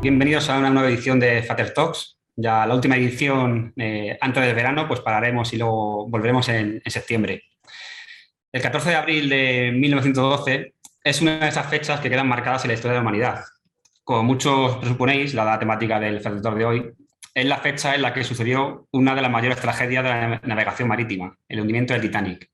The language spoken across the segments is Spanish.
Bienvenidos a una nueva edición de Fater Talks. Ya la última edición antes del verano, pues pararemos y luego volveremos en septiembre. El 14 de abril de 1912 es una de esas fechas que quedan marcadas en la historia de la humanidad. Como muchos presuponéis, la temática del Fater Talk de hoy es la fecha en la que sucedió una de las mayores tragedias de la navegación marítima, el hundimiento del Titanic.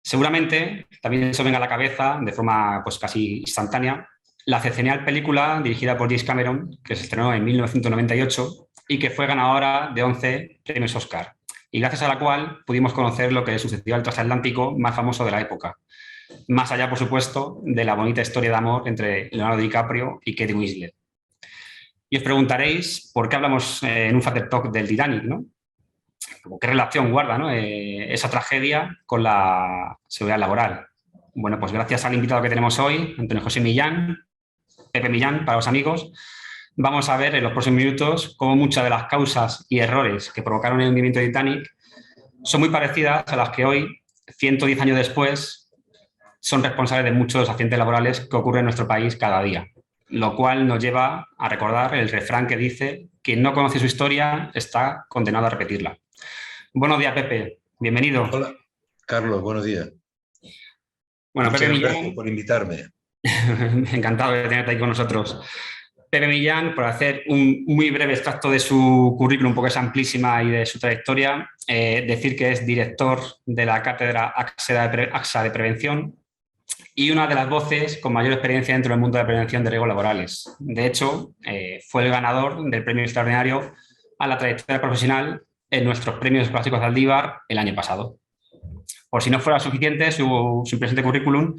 Seguramente también eso venga a la cabeza de forma pues, casi instantánea la excepcional película dirigida por James Cameron, que se estrenó en 1998 y que fue ganadora de 11 premios Oscar, y gracias a la cual pudimos conocer lo que le sucedió al transatlántico más famoso de la época, más allá, por supuesto, de la bonita historia de amor entre Leonardo DiCaprio y Kate Winslet. Y os preguntaréis por qué hablamos en un Fater Talk del Titanic, ¿no? ¿Qué relación guarda, ¿no? Esa tragedia con la seguridad laboral? Bueno, pues gracias al invitado que tenemos hoy, Antonio José Millán, Pepe Millán, para los amigos, vamos a ver en los próximos minutos cómo muchas de las causas y errores que provocaron el hundimiento de Titanic son muy parecidas a las que hoy, 110 años después, son responsables de muchos de los accidentes laborales que ocurren en nuestro país cada día. Lo cual nos lleva a recordar el refrán que dice: quien no conoce su historia está condenado a repetirla. Buenos días, Pepe. Bienvenido. Hola, Carlos, buenos días. Bueno, Pepe Muchas gracias Millán, por invitarme. encantado de tenerte ahí con nosotros. Pepe Millán, por hacer un muy breve extracto de su currículum, porque es amplísima, y de su trayectoria, decir que es director de la cátedra AXA de Prevención y una de las voces con mayor experiencia dentro del mundo de la prevención de riesgos laborales. De hecho, fue el ganador del premio extraordinario a la trayectoria profesional en nuestros premios clásicos de Aldívar el año pasado. Por si no fuera suficiente su impresionante currículum,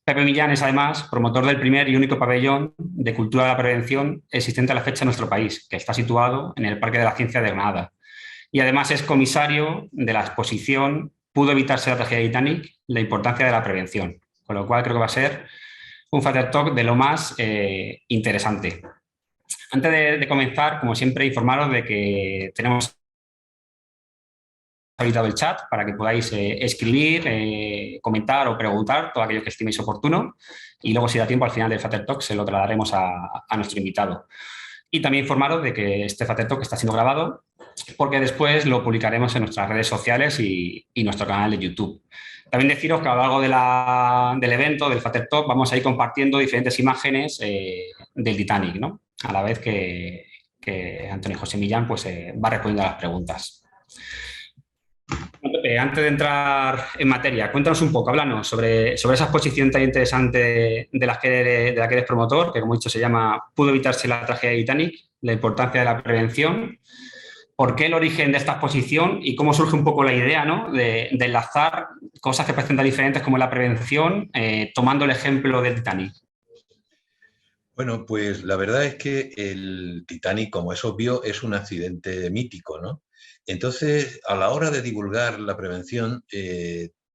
Pepe Millán es además promotor del primer y único pabellón de cultura de la prevención existente a la fecha en nuestro país, que está situado en el Parque de la Ciencia de Granada. Y además es comisario de la exposición ¿Pudo evitarse la tragedia de Titanic? La importancia de la prevención. Con lo cual creo que va a ser un Fater Talk de lo más interesante. Antes de comenzar, como siempre, informaros de que tenemos habilitado el chat para que podáis escribir, comentar o preguntar todo aquello que estiméis oportuno, y luego, si da tiempo, al final del Fater Talk se lo trasladaremos a nuestro invitado. Y también informaros de que este Fater Talk está siendo grabado, porque después lo publicaremos en nuestras redes sociales y nuestro canal de YouTube. También deciros que a lo largo del evento, del Fater Talk, vamos a ir compartiendo diferentes imágenes del Titanic, ¿no? A la vez que Antonio José Millán pues, va respondiendo a las preguntas. Pepe, antes de entrar en materia, cuéntanos un poco, háblanos sobre esa exposición tan interesante de la que eres promotor, que, como he dicho, se llama ¿Pudo evitarse la tragedia de Titanic? La importancia de la prevención. ¿Por qué el origen de esta exposición y cómo surge un poco la idea, ¿no?, de enlazar cosas que parecen tan diferentes como la prevención, tomando el ejemplo del Titanic? Bueno, pues la verdad es que el Titanic, como es obvio, es un accidente mítico, ¿no? Entonces, a la hora de divulgar la prevención,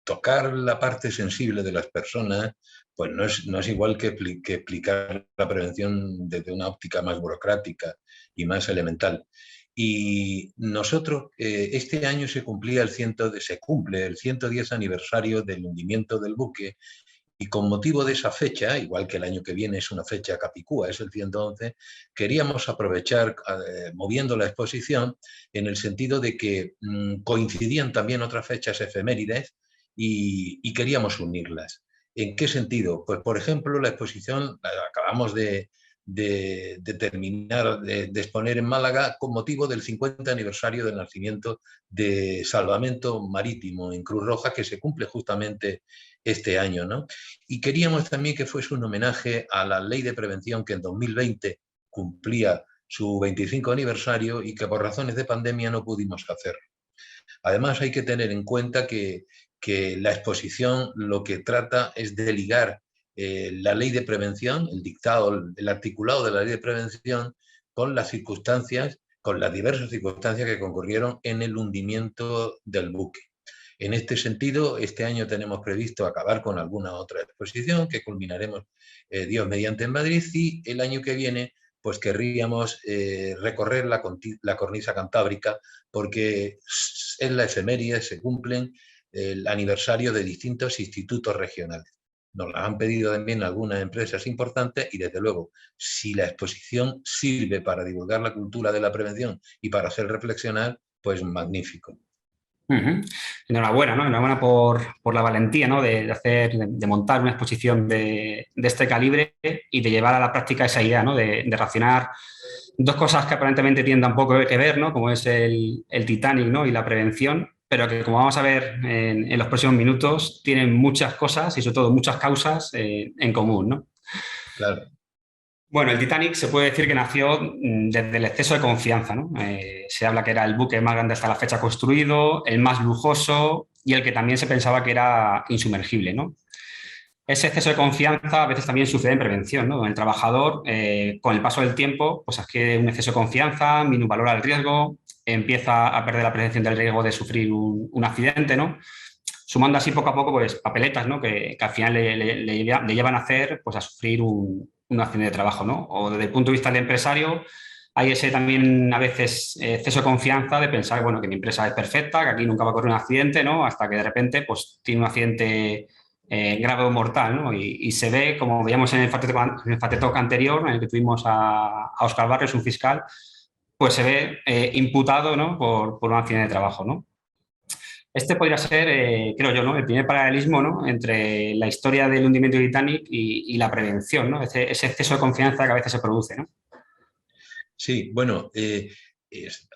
tocar la parte sensible de las personas, pues no es igual que explicar la prevención desde una óptica más burocrática y más elemental. Y nosotros, este año se cumple el 110 aniversario del hundimiento del buque. Y con motivo de esa fecha, igual que el año que viene es una fecha capicúa, es el 111, queríamos aprovechar, moviendo la exposición, en el sentido de que coincidían también otras fechas efemérides y queríamos unirlas. ¿En qué sentido? Pues, por ejemplo, la exposición acabamos de terminar de exponer en Málaga con motivo del 50 aniversario del nacimiento de Salvamento Marítimo en Cruz Roja, que se cumple justamente este año, ¿no? Y queríamos también que fuese un homenaje a la ley de prevención que en 2020 cumplía su 25 aniversario y que por razones de pandemia no pudimos hacer. Además, hay que tener en cuenta que la exposición lo que trata es de ligar la ley de prevención, el dictado, el articulado de la ley de prevención, con las circunstancias, con las diversas circunstancias que concurrieron en el hundimiento del buque. En este sentido, este año tenemos previsto acabar con alguna otra exposición que culminaremos, Dios mediante, en Madrid, y el año que viene pues querríamos recorrer la cornisa cantábrica, porque es la efeméride, se cumplen el aniversario de distintos institutos regionales. nos las han pedido también algunas empresas importantes y desde luego, si la exposición sirve para divulgar la cultura de la prevención y para hacer reflexionar, pues magnífico. Ujú. Enhorabuena, ¿no? Enhorabuena por la valentía, ¿no? De hacer, de montar una exposición de este calibre y de llevar a la práctica esa idea, ¿no? De racionar dos cosas que aparentemente tienen tan poco que ver, ¿no? Como es el Titanic, ¿no? Y la prevención, pero que como vamos a ver en los próximos minutos, tienen muchas cosas y sobre todo muchas causas en común, ¿no? Claro. Bueno, el Titanic se puede decir que nació desde el exceso de confianza, ¿no? Se habla que era el buque más grande hasta la fecha construido, el más lujoso y el que también se pensaba que era insumergible, ¿no? Ese exceso de confianza a veces también sucede en prevención, ¿no? El trabajador, con el paso del tiempo, pues adquiere un exceso de confianza, minusvalora el riesgo, empieza a perder la percepción del riesgo de sufrir un accidente, ¿no? Sumando así poco a poco, pues, papeletas, ¿no? Que al final le llevan a hacer, pues, a sufrir un accidente de trabajo, ¿no? O desde el punto de vista del empresario, hay ese también a veces exceso de confianza de pensar, bueno, que mi empresa es perfecta, que aquí nunca va a ocurrir un accidente, ¿no? Hasta que de repente, pues, tiene un accidente grave o mortal, ¿no? Y se ve, como veíamos en el Fact Talk anterior, en el que tuvimos a Óscar Barrios, un fiscal, pues se ve imputado, ¿no? Por un accidente de trabajo, ¿no? Este podría ser, creo yo, ¿no? El primer paralelismo, ¿no? Entre la historia del hundimiento de Titanic y la prevención, ¿no? Ese exceso de confianza que a veces se produce, ¿no? Sí, bueno,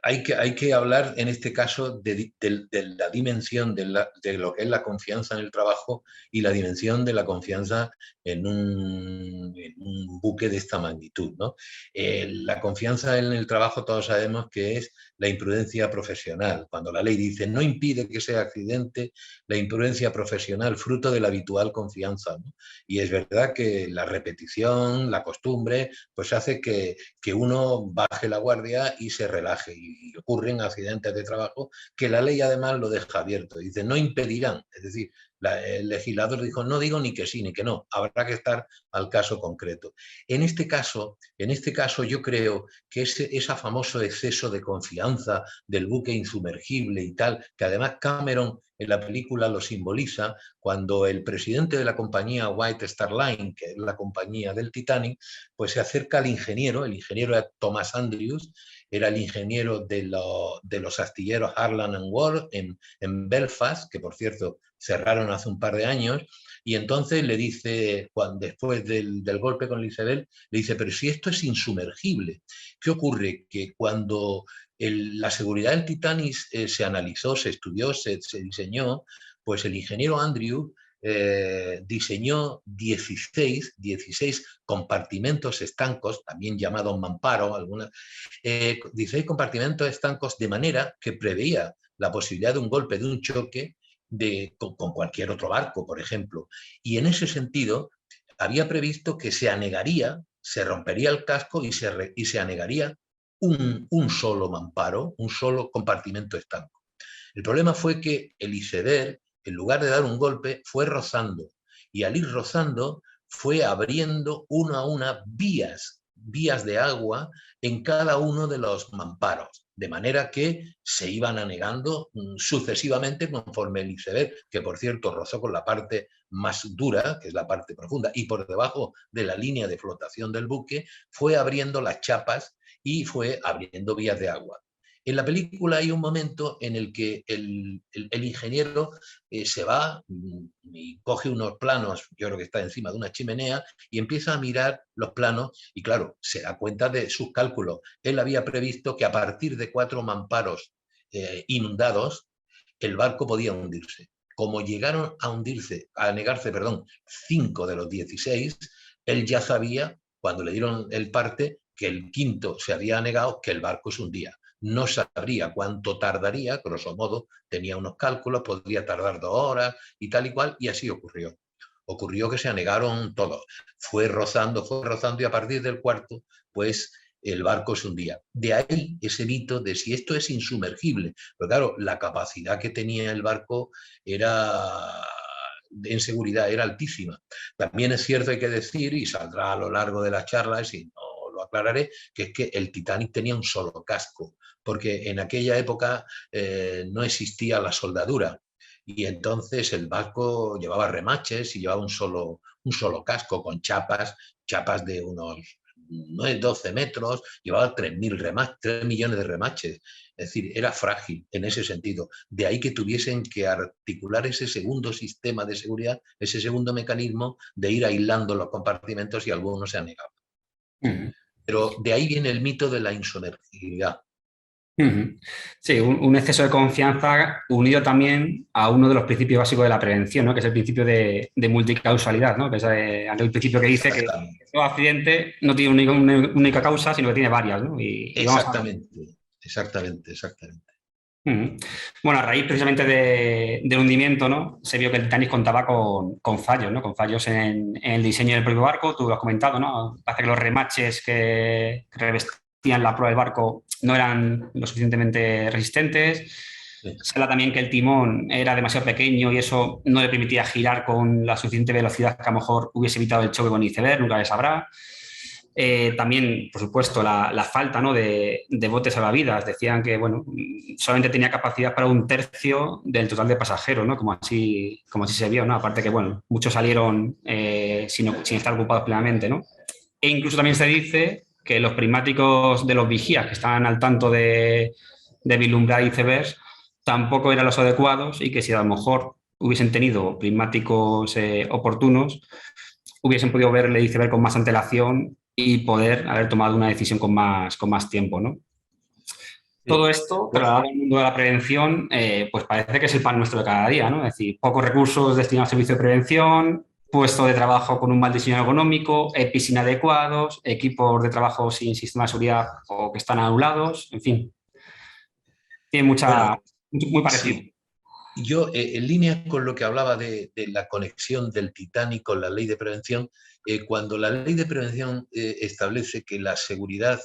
hay que hablar en este caso de la dimensión de lo que es la confianza en el trabajo y la dimensión de la confianza en un buque de esta magnitud, ¿no? La confianza en el trabajo todos sabemos que es la imprudencia profesional. Cuando la ley dice no impide que sea accidente, la imprudencia profesional, fruto de la habitual confianza, ¿no? Y es verdad que la repetición, la costumbre, pues hace que uno baje la guardia y se relaje. Y ocurren accidentes de trabajo que la ley además lo deja abierto. Dice, no impedirán. Es decir, el legislador dijo, no digo ni que sí ni que no, habrá que estar al caso concreto. En este caso yo creo que ese famoso exceso de confianza del buque insumergible y tal, que además Cameron en la película lo simboliza cuando el presidente de la compañía White Star Line, que es la compañía del Titanic, pues se acerca al ingeniero, el ingeniero era Thomas Andrews, era el ingeniero de los astilleros Harland and Wolff en Belfast, que por cierto cerraron hace un par de años, y entonces le dice, después del golpe con el iceberg, le dice, pero si esto es insumergible, ¿qué ocurre? Que cuando la seguridad del Titanic se analizó, se estudió, se diseñó, pues el ingeniero Andrew diseñó 16 compartimentos estancos, también llamados mamparo, 16 compartimentos estancos de manera que preveía la posibilidad de un golpe, de un choque con cualquier otro barco, por ejemplo. Y en ese sentido, había previsto que se anegaría, se rompería el casco y se anegaría un solo mamparo, un solo compartimento estanco. El problema fue que el iceberg, en lugar de dar un golpe, fue rozando. Y al ir rozando, fue abriendo una a una vías de agua en cada uno de los mamparos. De manera que se iban anegando sucesivamente conforme el iceberg, que por cierto rozó con la parte más dura, que es la parte profunda, y por debajo de la línea de flotación del buque, fue abriendo las chapas y fue abriendo vías de agua. En la película hay un momento en el que el ingeniero se va y coge unos planos, yo creo que está encima de una chimenea, y empieza a mirar los planos y claro, se da cuenta de sus cálculos. Él había previsto que a partir de 4 mamparos inundados, el barco podía hundirse. Como llegaron a hundirse, a anegarse, perdón, 5 de los 16, él ya sabía, cuando le dieron el parte, que el quinto se había anegado, que el barco se hundía. No sabría cuánto tardaría, grosso modo, tenía unos cálculos, podría tardar 2 horas y tal y cual, y así ocurrió. Ocurrió que se anegaron todos. Fue rozando y a partir del cuarto, pues el barco se hundía. De ahí ese mito de si esto es insumergible. Pero claro, la capacidad que tenía el barco era en seguridad era altísima. También es cierto, hay que decir, y saldrá a lo largo de las charlas, y no lo aclararé, que es que el Titanic tenía un solo casco, porque en aquella época no existía la soldadura. y entonces el barco llevaba remaches y llevaba un solo casco con chapas de unos 9, 12 metros, llevaba 3.000 remaches, 3 millones de remaches. Es decir, era frágil en ese sentido. De ahí que tuviesen que articular ese segundo sistema de seguridad, ese segundo mecanismo de ir aislando los compartimentos y algunos se han negado. Ujú. Pero de ahí viene el mito de la insumergibilidad. Ujú. Sí, un exceso de confianza unido también a uno de los principios básicos de la prevención, ¿no? Que es el principio de multicausalidad, ¿no? Que es el principio que dice que Exactamente, todo accidente no tiene una única causa, sino que tiene varias, ¿no? Y vamos a ver. exactamente, exactamente, exactamente. Ujú. Bueno, a raíz precisamente del hundimiento, ¿no? Se vio que el Titanic contaba con fallos, ¿no? Con fallos en el diseño del propio barco, tú lo has comentado, ¿no? Parece que los remaches que revestían la proa del barco no eran lo suficientemente resistentes. Sí. Se habla también que el timón era demasiado pequeño y eso no le permitía girar con la suficiente velocidad que a lo mejor hubiese evitado el choque con el iceberg, nunca se sabrá. También, por supuesto, la falta, ¿no? de botes salvavidas. Decían que bueno, solamente tenía capacidad para un tercio del total de pasajeros, ¿no? Como así se vio, ¿no? Aparte que bueno, muchos salieron sin estar ocupados plenamente, ¿no? E incluso también se dice que los prismáticos de los vigías que estaban al tanto de vislumbrar icebergs tampoco eran los adecuados y que si a lo mejor hubiesen tenido prismáticos oportunos, hubiesen podido ver el iceberg con más antelación y poder haber tomado una decisión con más tiempo, ¿no? Todo Sí. esto, trasladado al mundo de la prevención, pues parece que es el pan nuestro de cada día, ¿no? Es decir, pocos recursos destinados al servicio de prevención, puesto de trabajo con un mal diseño ergonómico, EPIs inadecuados, equipos de trabajo sin sistema de seguridad o que están anulados, en fin, tiene Bueno, muy parecido. sí. Yo, en línea con lo que hablaba de la conexión del Titanic con la ley de prevención, cuando la ley de prevención establece que la seguridad,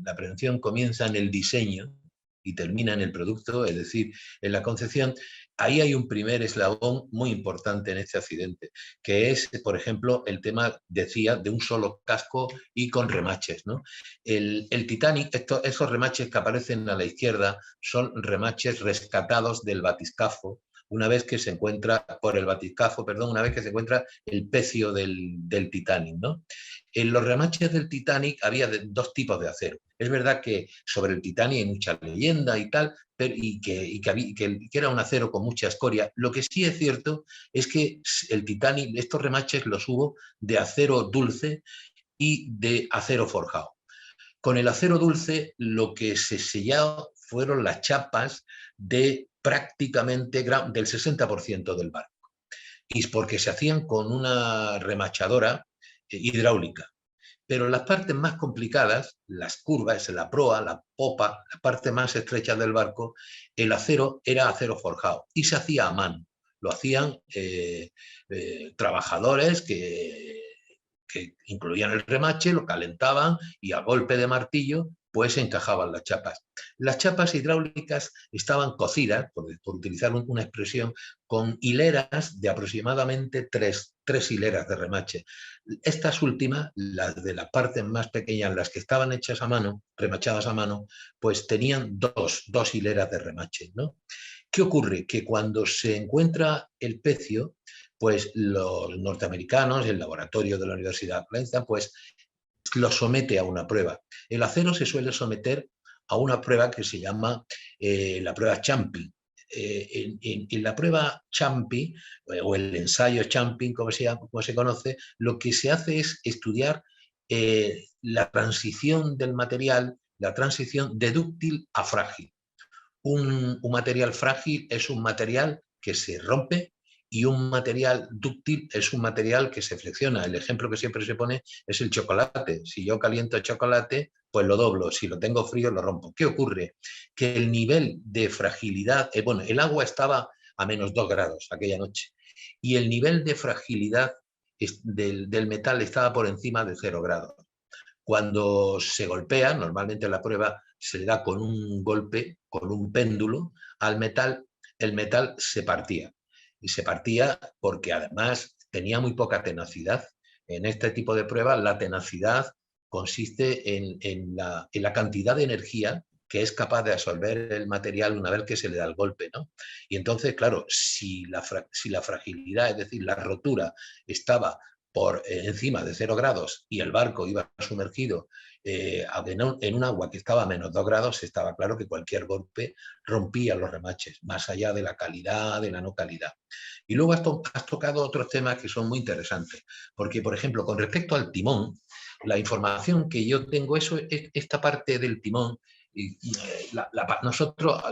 la prevención comienza en el diseño y termina en el producto, es decir, en la concepción, ahí hay un primer eslabón muy importante en este accidente, que es, por ejemplo, el tema, decía, de un solo casco y con remaches, ¿no? El Titanic, esos remaches que aparecen a la izquierda, son remaches rescatados del batiscafo, una vez que se encuentra, por el batiscafo, perdón, una vez que se encuentra el pecio del Titanic, ¿no? En los remaches del Titanic había dos tipos de acero. Es verdad que sobre el Titanic hay mucha leyenda y tal, pero, que era un acero con mucha escoria. Lo que sí es cierto es que el Titanic, estos remaches los hubo de acero dulce y de acero forjado. Con el acero dulce lo que se selló fueron las chapas de prácticamente del 60% del barco. Y porque se hacían con una remachadora hidráulica. Pero las partes más complicadas, las curvas, la proa, la popa, las partes más estrechas del barco, el acero era acero forjado y se hacía a mano. Lo hacían trabajadores que incluían el remache, lo calentaban y a golpe de martillo pues encajaban las chapas. Las chapas hidráulicas estaban cocidas, por utilizar una expresión, con hileras de aproximadamente tres hileras de remache. Estas últimas, las de las partes más pequeñas, las que estaban hechas a mano, remachadas a mano, pues tenían dos hileras de remache, ¿no? ¿Qué ocurre? Que cuando se encuentra el pecio, pues los norteamericanos, el laboratorio de la Universidad de Princeton, pues lo somete a una prueba. El acero se suele someter a una prueba que se llama la prueba Champi. En la prueba Champi, o el ensayo Champi, como se conoce, lo que se hace es estudiar la transición del material, la transición de dúctil a frágil. Un material frágil es un material que se rompe y un material dúctil es un material que se flexiona. El ejemplo que siempre se pone es el chocolate. Si yo caliento el chocolate, pues lo doblo. Si lo tengo frío, lo rompo. ¿Qué ocurre? Que el nivel de fragilidad, bueno, el agua estaba a -2 grados aquella noche y el nivel de fragilidad del metal estaba por encima de 0 grados. Cuando se golpea, normalmente la prueba se le da con un golpe, con un péndulo al metal, el metal se partía. Y se partía porque además tenía muy poca tenacidad. En este tipo de pruebas la tenacidad consiste en la cantidad de energía que es capaz de absorber el material una vez que se le da el golpe, ¿no? Y entonces, claro, si la fragilidad, es decir, la rotura estaba por encima de 0 grados y el barco iba sumergido en un agua que estaba a -2 grados, estaba claro que cualquier golpe rompía los remaches, más allá de la calidad, de la no calidad. Y luego has tocado otros temas que son muy interesantes, porque, por ejemplo, con respecto al timón, la información que yo tengo, esta parte del timón, nosotros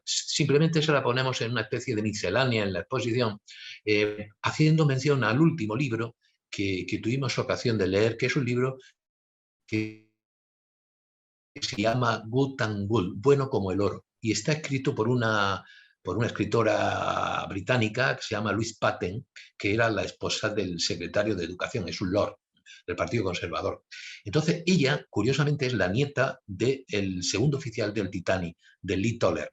simplemente se la ponemos en una especie de miscelánea en la exposición, haciendo mención al último libro que tuvimos ocasión de leer, que es un libro que se llama Good and Gold, bueno como el oro, y está escrito por una escritora británica que se llama Louise Patten, que era la esposa del secretario de Educación, es un lord del Partido Conservador. Entonces, ella, curiosamente, es la nieta del segundo oficial del Titanic, de Lee Toller.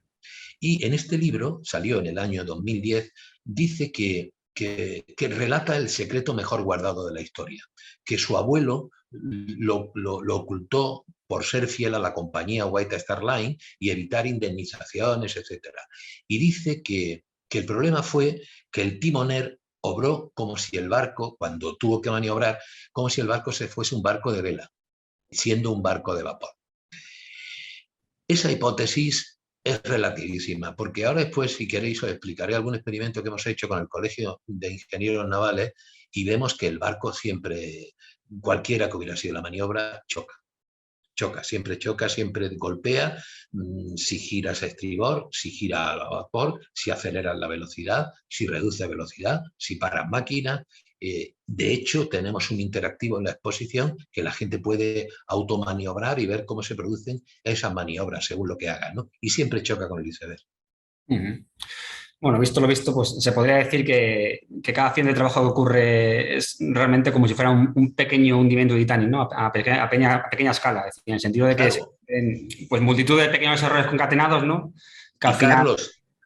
Y en este libro, salió en el año 2010, dice que relata el secreto mejor guardado de la historia, que su abuelo lo ocultó por ser fiel a la compañía White Star Line y evitar indemnizaciones, etc. Y dice que el problema fue que el timoner obró como si el barco, cuando tuvo que maniobrar, como si el barco se fuese un barco de vela, siendo un barco de vapor. Esa hipótesis es relativísima, porque ahora después, si queréis, os explicaré algún experimento que hemos hecho con el Colegio de Ingenieros Navales y vemos que el barco siempre, cualquiera que hubiera sido la maniobra, siempre golpea, si giras a estribor, si gira a vapor, si aceleras la velocidad, si reduce velocidad, si paras máquinas. De hecho, tenemos un interactivo en la exposición que la gente puede automaniobrar y ver cómo se producen esas maniobras según lo que hagan, ¿no? Y siempre choca con el iceberg. Bueno, visto lo visto, pues se podría decir que cada acción de trabajo que ocurre es realmente como si fuera un pequeño hundimiento de Titanic, ¿no? A pequeña escala, es decir, en el sentido de que Claro. pues multitud de pequeños errores concatenados, ¿no? Que al Y final...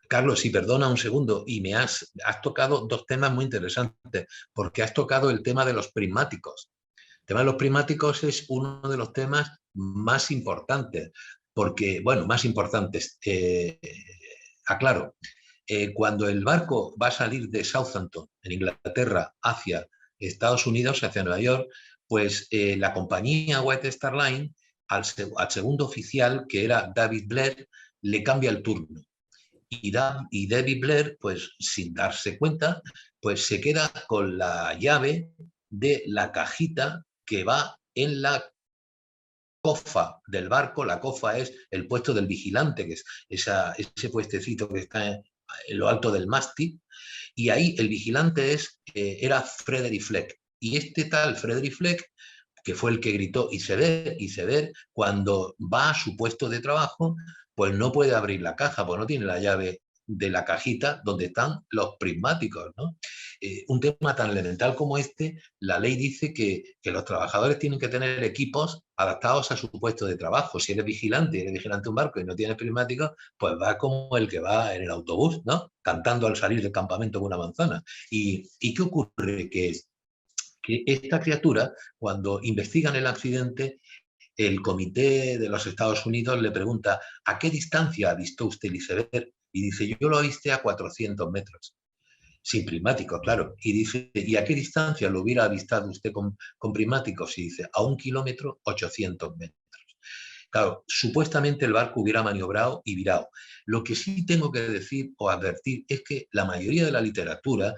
Carlos, si perdona un segundo, y has tocado dos temas muy interesantes, porque has tocado el tema de los prismáticos. El tema de los prismáticos es uno de los temas más importantes, porque, bueno, más importantes, aclaro, cuando el barco va a salir de Southampton, en Inglaterra, hacia Estados Unidos, hacia Nueva York, pues la compañía White Star Line, al segundo oficial, que era David Blair, le cambia el turno. Y David Blair, pues sin darse cuenta, pues se queda con la llave de la cajita que va en la cofa del barco. La cofa es el puesto del vigilante, que es ese puestecito que está en lo alto del mástil, y ahí el vigilante era Frederick Fleck. Y este tal Frederick Fleck, que fue el que gritó iceberg, cuando va a su puesto de trabajo, pues no puede abrir la caja, pues no tiene la llave de la cajita donde están los prismáticos, ¿no? Un tema tan elemental como este, la ley dice que los trabajadores tienen que tener equipos adaptados a su puesto de trabajo. Si eres vigilante de un barco y no tienes prismáticos, pues va como el que va en el autobús, ¿no? Cantando al salir del campamento con una manzana. ¿Y qué ocurre? Que esta criatura, cuando investigan el accidente, el comité de los Estados Unidos le pregunta: ¿a qué distancia avistó usted el iceberg? Y dice: yo lo avisté a 400 metros. Sin prismáticos, claro. Y dice: ¿y a qué distancia lo hubiera avistado usted con prismáticos? Y dice: a 1 kilómetro, 800 metros. Claro, supuestamente el barco hubiera maniobrado y virado. Lo que sí tengo que decir o advertir es que la mayoría de la literatura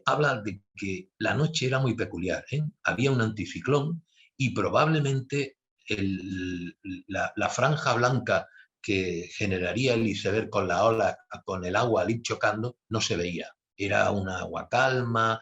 habla de que la noche era muy peculiar, ¿eh? Había un anticiclón y probablemente la franja blanca que generaría el iceberg con la ola, con el agua al ir chocando, no se veía. Era un agua calma,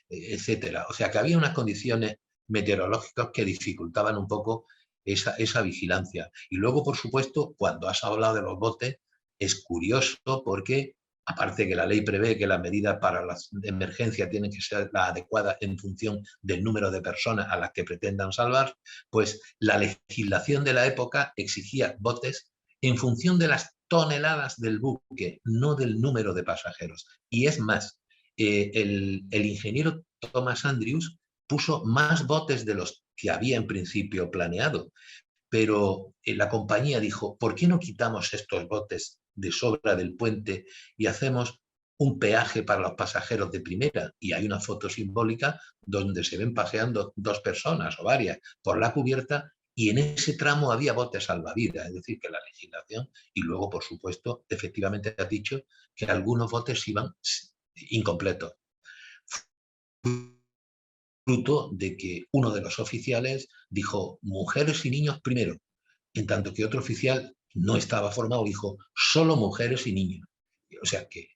etcétera. O sea que había unas condiciones meteorológicas que dificultaban un poco esa vigilancia. Y luego, por supuesto, cuando has hablado de los botes, es curioso porque, aparte que la ley prevé que las medidas para las emergencias tienen que ser las adecuadas en función del número de personas a las que pretendan salvar, pues la legislación de la época exigía botes en función de las toneladas del buque, no del número de pasajeros. Y es más, el ingeniero Thomas Andrews puso más botes de los que había en principio planeado, pero la compañía dijo, ¿por qué no quitamos estos botes de sobra del puente y hacemos un peaje para los pasajeros de primera? Y hay una foto simbólica donde se ven paseando dos personas o varias por la cubierta, y en ese tramo había botes salvavidas, es decir, que la legislación, y luego, por supuesto, efectivamente has dicho que algunos botes iban incompletos, fruto de que uno de los oficiales dijo mujeres y niños primero, en tanto que otro oficial no estaba formado, dijo solo mujeres y niños. O sea, que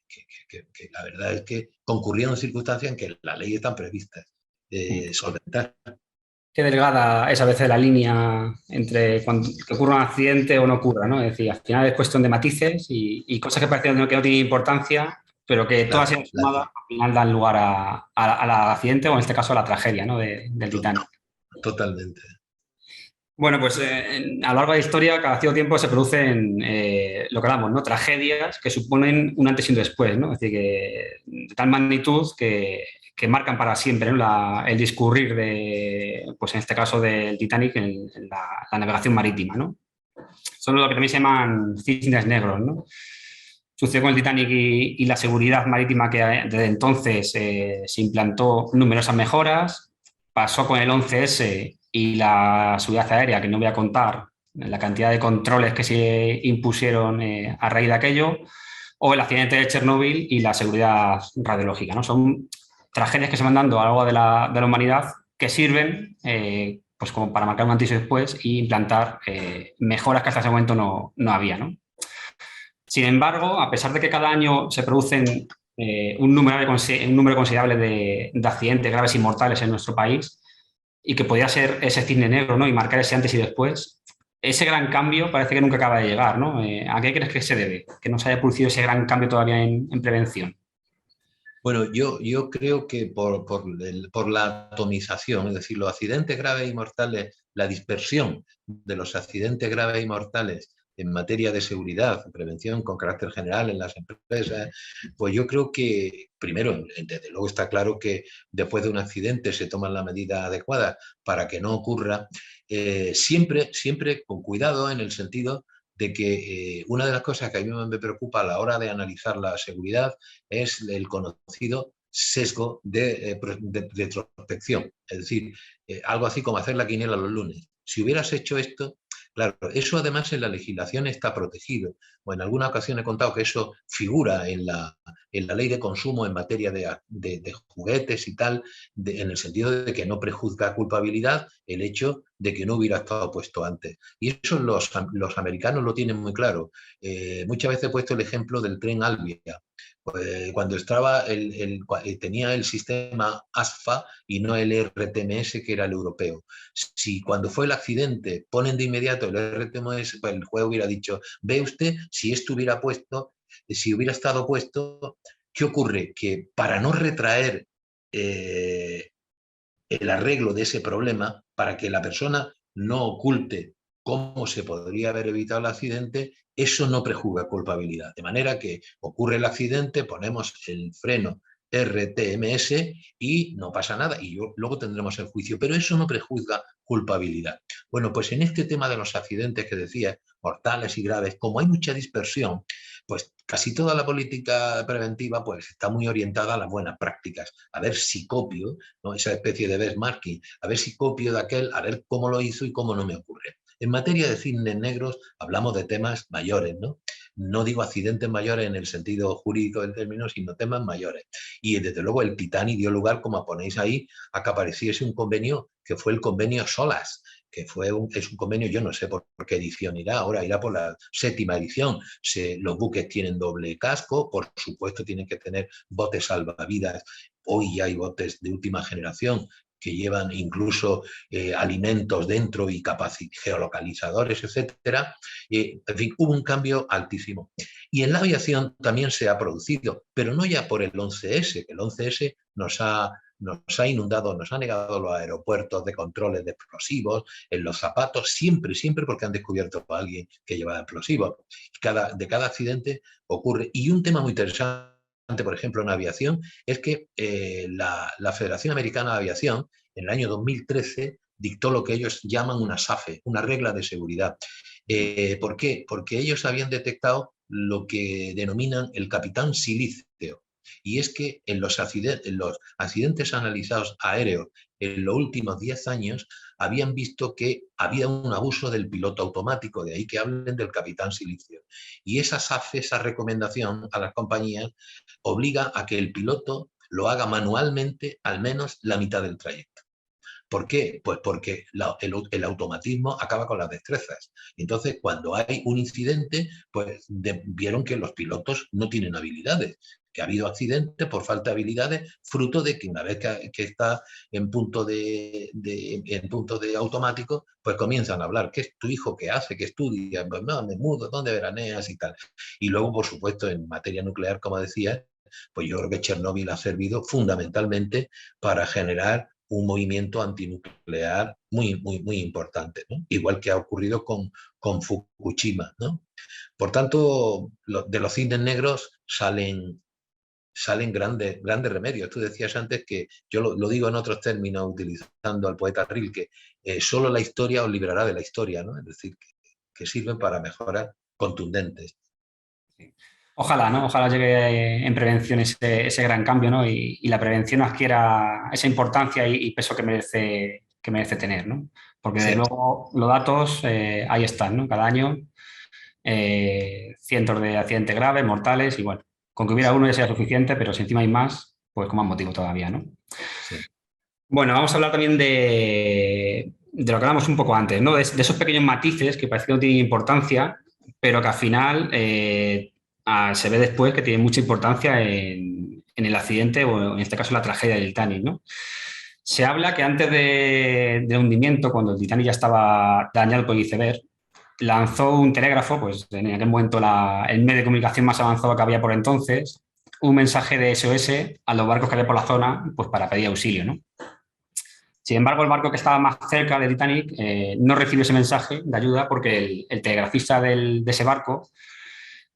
la verdad es que concurrieron circunstancias en que la ley están previstas solventar. Qué delgada es a veces la línea entre cuando que ocurra un accidente o no ocurra, ¿no? Es decir, al final es cuestión de matices y cosas que parecen que no tienen importancia, pero que todas Claro, ellas sumadas al final dan lugar al accidente o en este caso a la tragedia, ¿no? Del Titanic. totalmente. Bueno, pues a lo largo de la historia, cada cierto tiempo se producen lo que hablamos, ¿no? Tragedias que suponen un antes y un después, ¿no? Es decir, que de tal magnitud que marcan para siempre, ¿no? El discurrir de, pues en este caso del Titanic en la navegación marítima, ¿no? Son lo que también se llaman cisnes negros, ¿no? Sucedió con el Titanic y la seguridad marítima que desde entonces se implantó numerosas mejoras. Pasó con el 11S y la seguridad aérea, que no voy a contar la cantidad de controles que se impusieron a raíz de aquello, o el accidente de Chernóbil y la seguridad radiológica, ¿no? Son tragedias que se van dando a lo largo de la humanidad que sirven pues como para marcar un antes y después e implantar mejoras que hasta ese momento no había, ¿no? Sin embargo, a pesar de que cada año se producen un número considerable de accidentes graves y mortales en nuestro país y que podría ser ese cisne negro, ¿no? Y marcar ese antes y después, ese gran cambio parece que nunca acaba de llegar, ¿no? ¿A qué crees que se debe? Que no se haya producido ese gran cambio todavía en prevención. Bueno, yo creo que por la atomización, es decir, los accidentes graves y mortales, la dispersión de los accidentes graves y mortales en materia de seguridad, prevención con carácter general en las empresas, pues yo creo que, primero, desde luego está claro que después de un accidente se toman las medidas adecuadas para que no ocurra, siempre con cuidado en el sentido de que una de las cosas que a mí me preocupa a la hora de analizar la seguridad es el conocido sesgo de retrospección. Es decir, algo así como hacer la quiniela los lunes. Si hubieras hecho esto, claro, eso además en la legislación está protegido. O en alguna ocasión he contado que eso figura en la ley de consumo en materia de juguetes y tal, en el sentido de que no prejuzga culpabilidad el hecho de que no hubiera estado puesto antes. Y eso los americanos lo tienen muy claro. Muchas veces he puesto el ejemplo del tren Alvia. Pues cuando estaba tenía el sistema ASFA y no el RTMS, que era el europeo. Si cuando fue el accidente ponen de inmediato el RTMS, pues el juez hubiera dicho, ve usted, si esto hubiera puesto, si hubiera estado puesto, ¿qué ocurre? Que para no retraer el arreglo de ese problema, para que la persona no oculte cómo se podría haber evitado el accidente, eso no prejuzga culpabilidad. De manera que ocurre el accidente, ponemos el freno RTMS y no pasa nada, y luego tendremos el juicio, pero eso no prejuzga culpabilidad. Bueno, pues en este tema de los accidentes que decía, mortales y graves, como hay mucha dispersión, pues casi toda la política preventiva pues está muy orientada a las buenas prácticas, a ver si copio, ¿no? Esa especie de benchmarking, a ver si copio de aquel, a ver cómo lo hizo y cómo no me ocurre. En materia de cisnes negros hablamos de temas mayores, ¿no? No digo accidentes mayores en el sentido jurídico del término, sino temas mayores. Y desde luego el Titanic dio lugar, como ponéis ahí, a que apareciese un convenio que fue el convenio SOLAS, que es un convenio, yo no sé por qué edición irá, ahora irá por la 7ª edición. Los buques tienen doble casco, por supuesto tienen que tener botes salvavidas. Hoy ya hay botes de última generación que llevan incluso alimentos dentro y geolocalizadores, etcétera. En fin, hubo un cambio altísimo. Y en la aviación también se ha producido, pero no ya por el 11S, que el 11S nos ha inundado, nos ha negado los aeropuertos de controles de explosivos, en los zapatos, siempre porque han descubierto a alguien que lleva explosivos. De cada accidente ocurre. Y un tema muy interesante, por ejemplo, en aviación, es que la Federación Americana de Aviación, en el año 2013, dictó lo que ellos llaman una SAFE, una regla de seguridad. ¿Por qué? Porque ellos habían detectado lo que denominan el capitán silicio. Y es que en los accidentes analizados aéreos en los últimos 10 años habían visto que había un abuso del piloto automático, de ahí que hablen del capitán silicio. Y esa SAFE, esa recomendación a las compañías, obliga a que el piloto lo haga manualmente al menos la mitad del trayecto. ¿Por qué? Pues porque el automatismo acaba con las destrezas. Entonces, cuando hay un incidente, pues vieron que los pilotos no tienen habilidades, que ha habido accidentes por falta de habilidades, fruto de que una vez que está en punto de automático, pues comienzan a hablar. ¿Qué es tu hijo? ¿Qué hace? ¿Qué estudia? Pues no, me mudo, ¿dónde veraneas? Y tal. Y luego, por supuesto, en materia nuclear, como decía, pues yo creo que Chernóbil ha servido fundamentalmente para generar un movimiento antinuclear muy importante, ¿no? Igual que ha ocurrido con Fukushima, ¿no? Por tanto, de los cisnes negros salen grandes remedios. Tú decías antes que, yo lo digo en otros términos, utilizando al poeta Rilke, solo la historia os librará de la historia, ¿no? Es decir, que sirven para mejoras contundentes. Ojalá, ¿no? Ojalá llegue en prevención ese gran cambio, ¿no? Y la prevención adquiera esa importancia y peso que merece tener, ¿no? Porque de Sí. luego los datos ahí están, ¿no? Cada año cientos de accidentes graves, mortales, y bueno, con que hubiera uno ya sea suficiente, pero si encima hay más, pues con más motivo todavía, ¿no? Sí. Bueno, vamos a hablar también de lo que hablamos un poco antes, ¿no? De esos pequeños matices que parece que no tienen importancia, pero que al final se ve después que tienen mucha importancia en el accidente o en este caso la tragedia del Titanic, ¿no? Se habla que antes del hundimiento, cuando el Titanic ya estaba dañado por el iceberg, lanzó un telégrafo, pues en aquel momento el medio de comunicación más avanzado que había por entonces, un mensaje de SOS a los barcos que había por la zona, pues para pedir auxilio, ¿no? Sin embargo, el barco que estaba más cerca de Titanic no recibió ese mensaje de ayuda porque el telegrafista de ese barco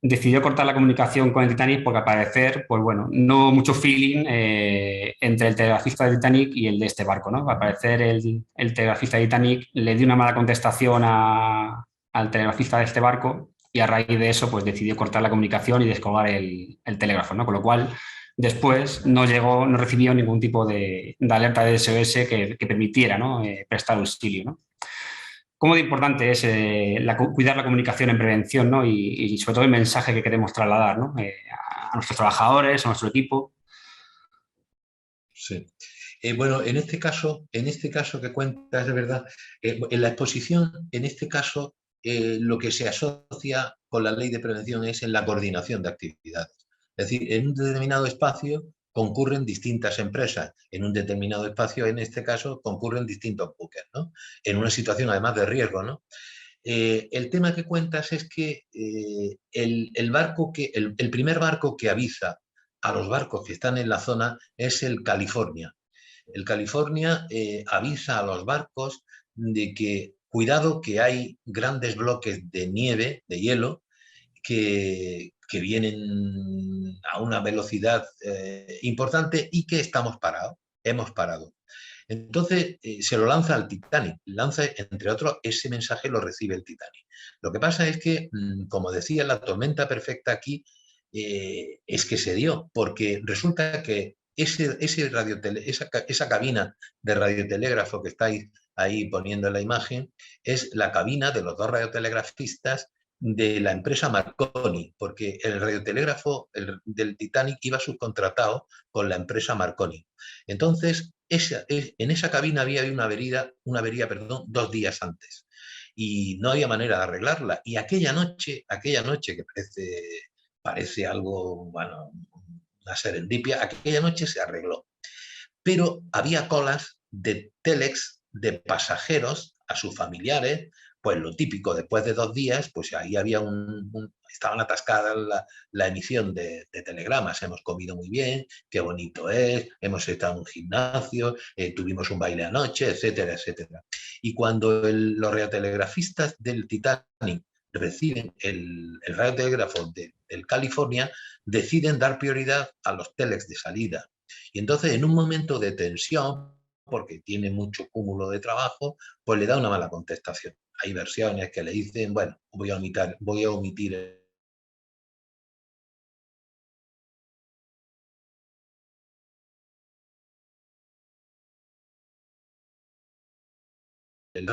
decidió cortar la comunicación con el Titanic porque al parecer, pues bueno, no hubo mucho feeling entre el telegrafista de Titanic y el de este barco, ¿no? Al parecer el telegrafista de Titanic le dio una mala contestación al telegrafista de este barco y a raíz de eso pues decidió cortar la comunicación y descolgar el telégrafo, ¿no? Con lo cual después no recibió ningún tipo de alerta de SOS que permitiera, ¿no? Prestar auxilio, ¿no? ¿Cómo de importante es cuidar la comunicación en prevención, ¿no? Y sobre todo el mensaje que queremos trasladar, ¿no? A nuestros trabajadores, a nuestro equipo? Sí. Bueno, en este caso que cuentas, de verdad, en la exposición, en este caso, lo que se asocia con la ley de prevención es en la coordinación de actividades. Es decir, en un determinado espacio concurren distintas empresas, en un determinado espacio, en este caso, concurren distintos buques, ¿no? En una situación además de riesgo, ¿no? El tema que cuentas es que el primer barco que avisa a los barcos que están en la zona es el California. El California avisa a los barcos de que cuidado que hay grandes bloques de nieve, de hielo, que vienen a una velocidad importante y que estamos parados, hemos parado. Entonces se lo lanza al Titanic, lanza, entre otros, ese mensaje lo recibe el Titanic. Lo que pasa es que, como decía, la tormenta perfecta aquí es que se dio, porque resulta que esa cabina de radiotelégrafo que estáis ahí poniendo en la imagen es la cabina de los dos radiotelegrafistas de la empresa Marconi, porque el radiotelégrafo del Titanic iba subcontratado con la empresa Marconi. Entonces, en esa cabina había una avería, 2 días antes y no había manera de arreglarla. Y aquella noche que parece algo, bueno, una serendipia, aquella noche se arregló. Pero había colas de telex de pasajeros a sus familiares, pues lo típico, después de 2 días, pues ahí había estaban atascadas la emisión de telegramas. Hemos comido muy bien, qué bonito es, hemos estado en un gimnasio, tuvimos un baile anoche, etcétera, etcétera. Y cuando los radiotelegrafistas del Titanic reciben el radiotelégrafo del California, deciden dar prioridad a los telex de salida. Y entonces, en un momento de tensión, porque tiene mucho cúmulo de trabajo, pues le da una mala contestación. Hay versiones que le dicen, bueno, voy a omitir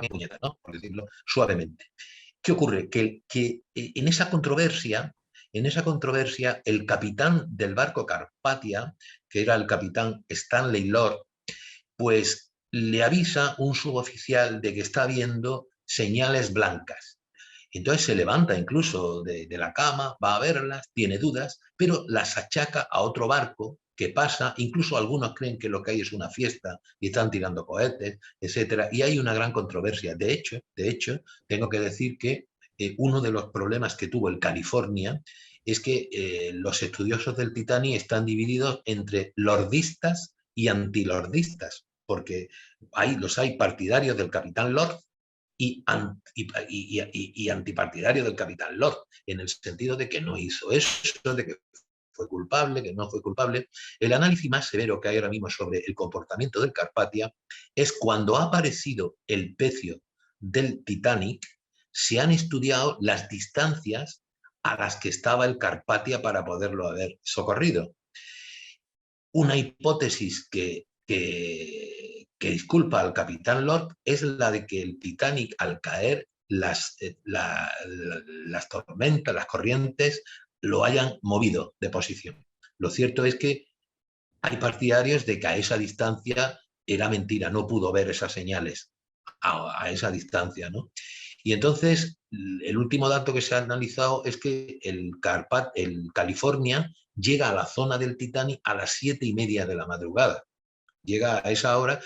puñeta, ¿no? Por decirlo suavemente. ¿Qué ocurre? Que en esa controversia, el capitán del barco Carpathia, que era el capitán Stanley Lord, pues le avisa un suboficial de que está viendo señales blancas. Entonces se levanta incluso de la cama, va a verlas, tiene dudas, pero las achaca a otro barco que pasa, incluso algunos creen que lo que hay es una fiesta y están tirando cohetes, etcétera, y hay una gran controversia. De hecho, tengo que decir que uno de los problemas que tuvo el California es que los estudiosos del Titanic están divididos entre lordistas y antilordistas, porque los hay partidarios del capitán Lord y antipartidario del capitán Lord, en el sentido de que no hizo eso, de que fue culpable, que no fue culpable. El análisis más severo que hay ahora mismo sobre el comportamiento del Carpathia es cuando ha aparecido el pecio del Titanic, se han estudiado las distancias a las que estaba el Carpathia para poderlo haber socorrido. Una hipótesis que disculpa al capitán Lord es la de que el Titanic, al caer, las tormentas, las corrientes, lo hayan movido de posición. Lo cierto es que hay partidarios de que a esa distancia era mentira, no pudo ver esas señales a esa distancia, ¿no? Y entonces, el último dato que se ha analizado es que el California llega a la zona del Titanic a las 7:30 de la madrugada. Llega a esa hora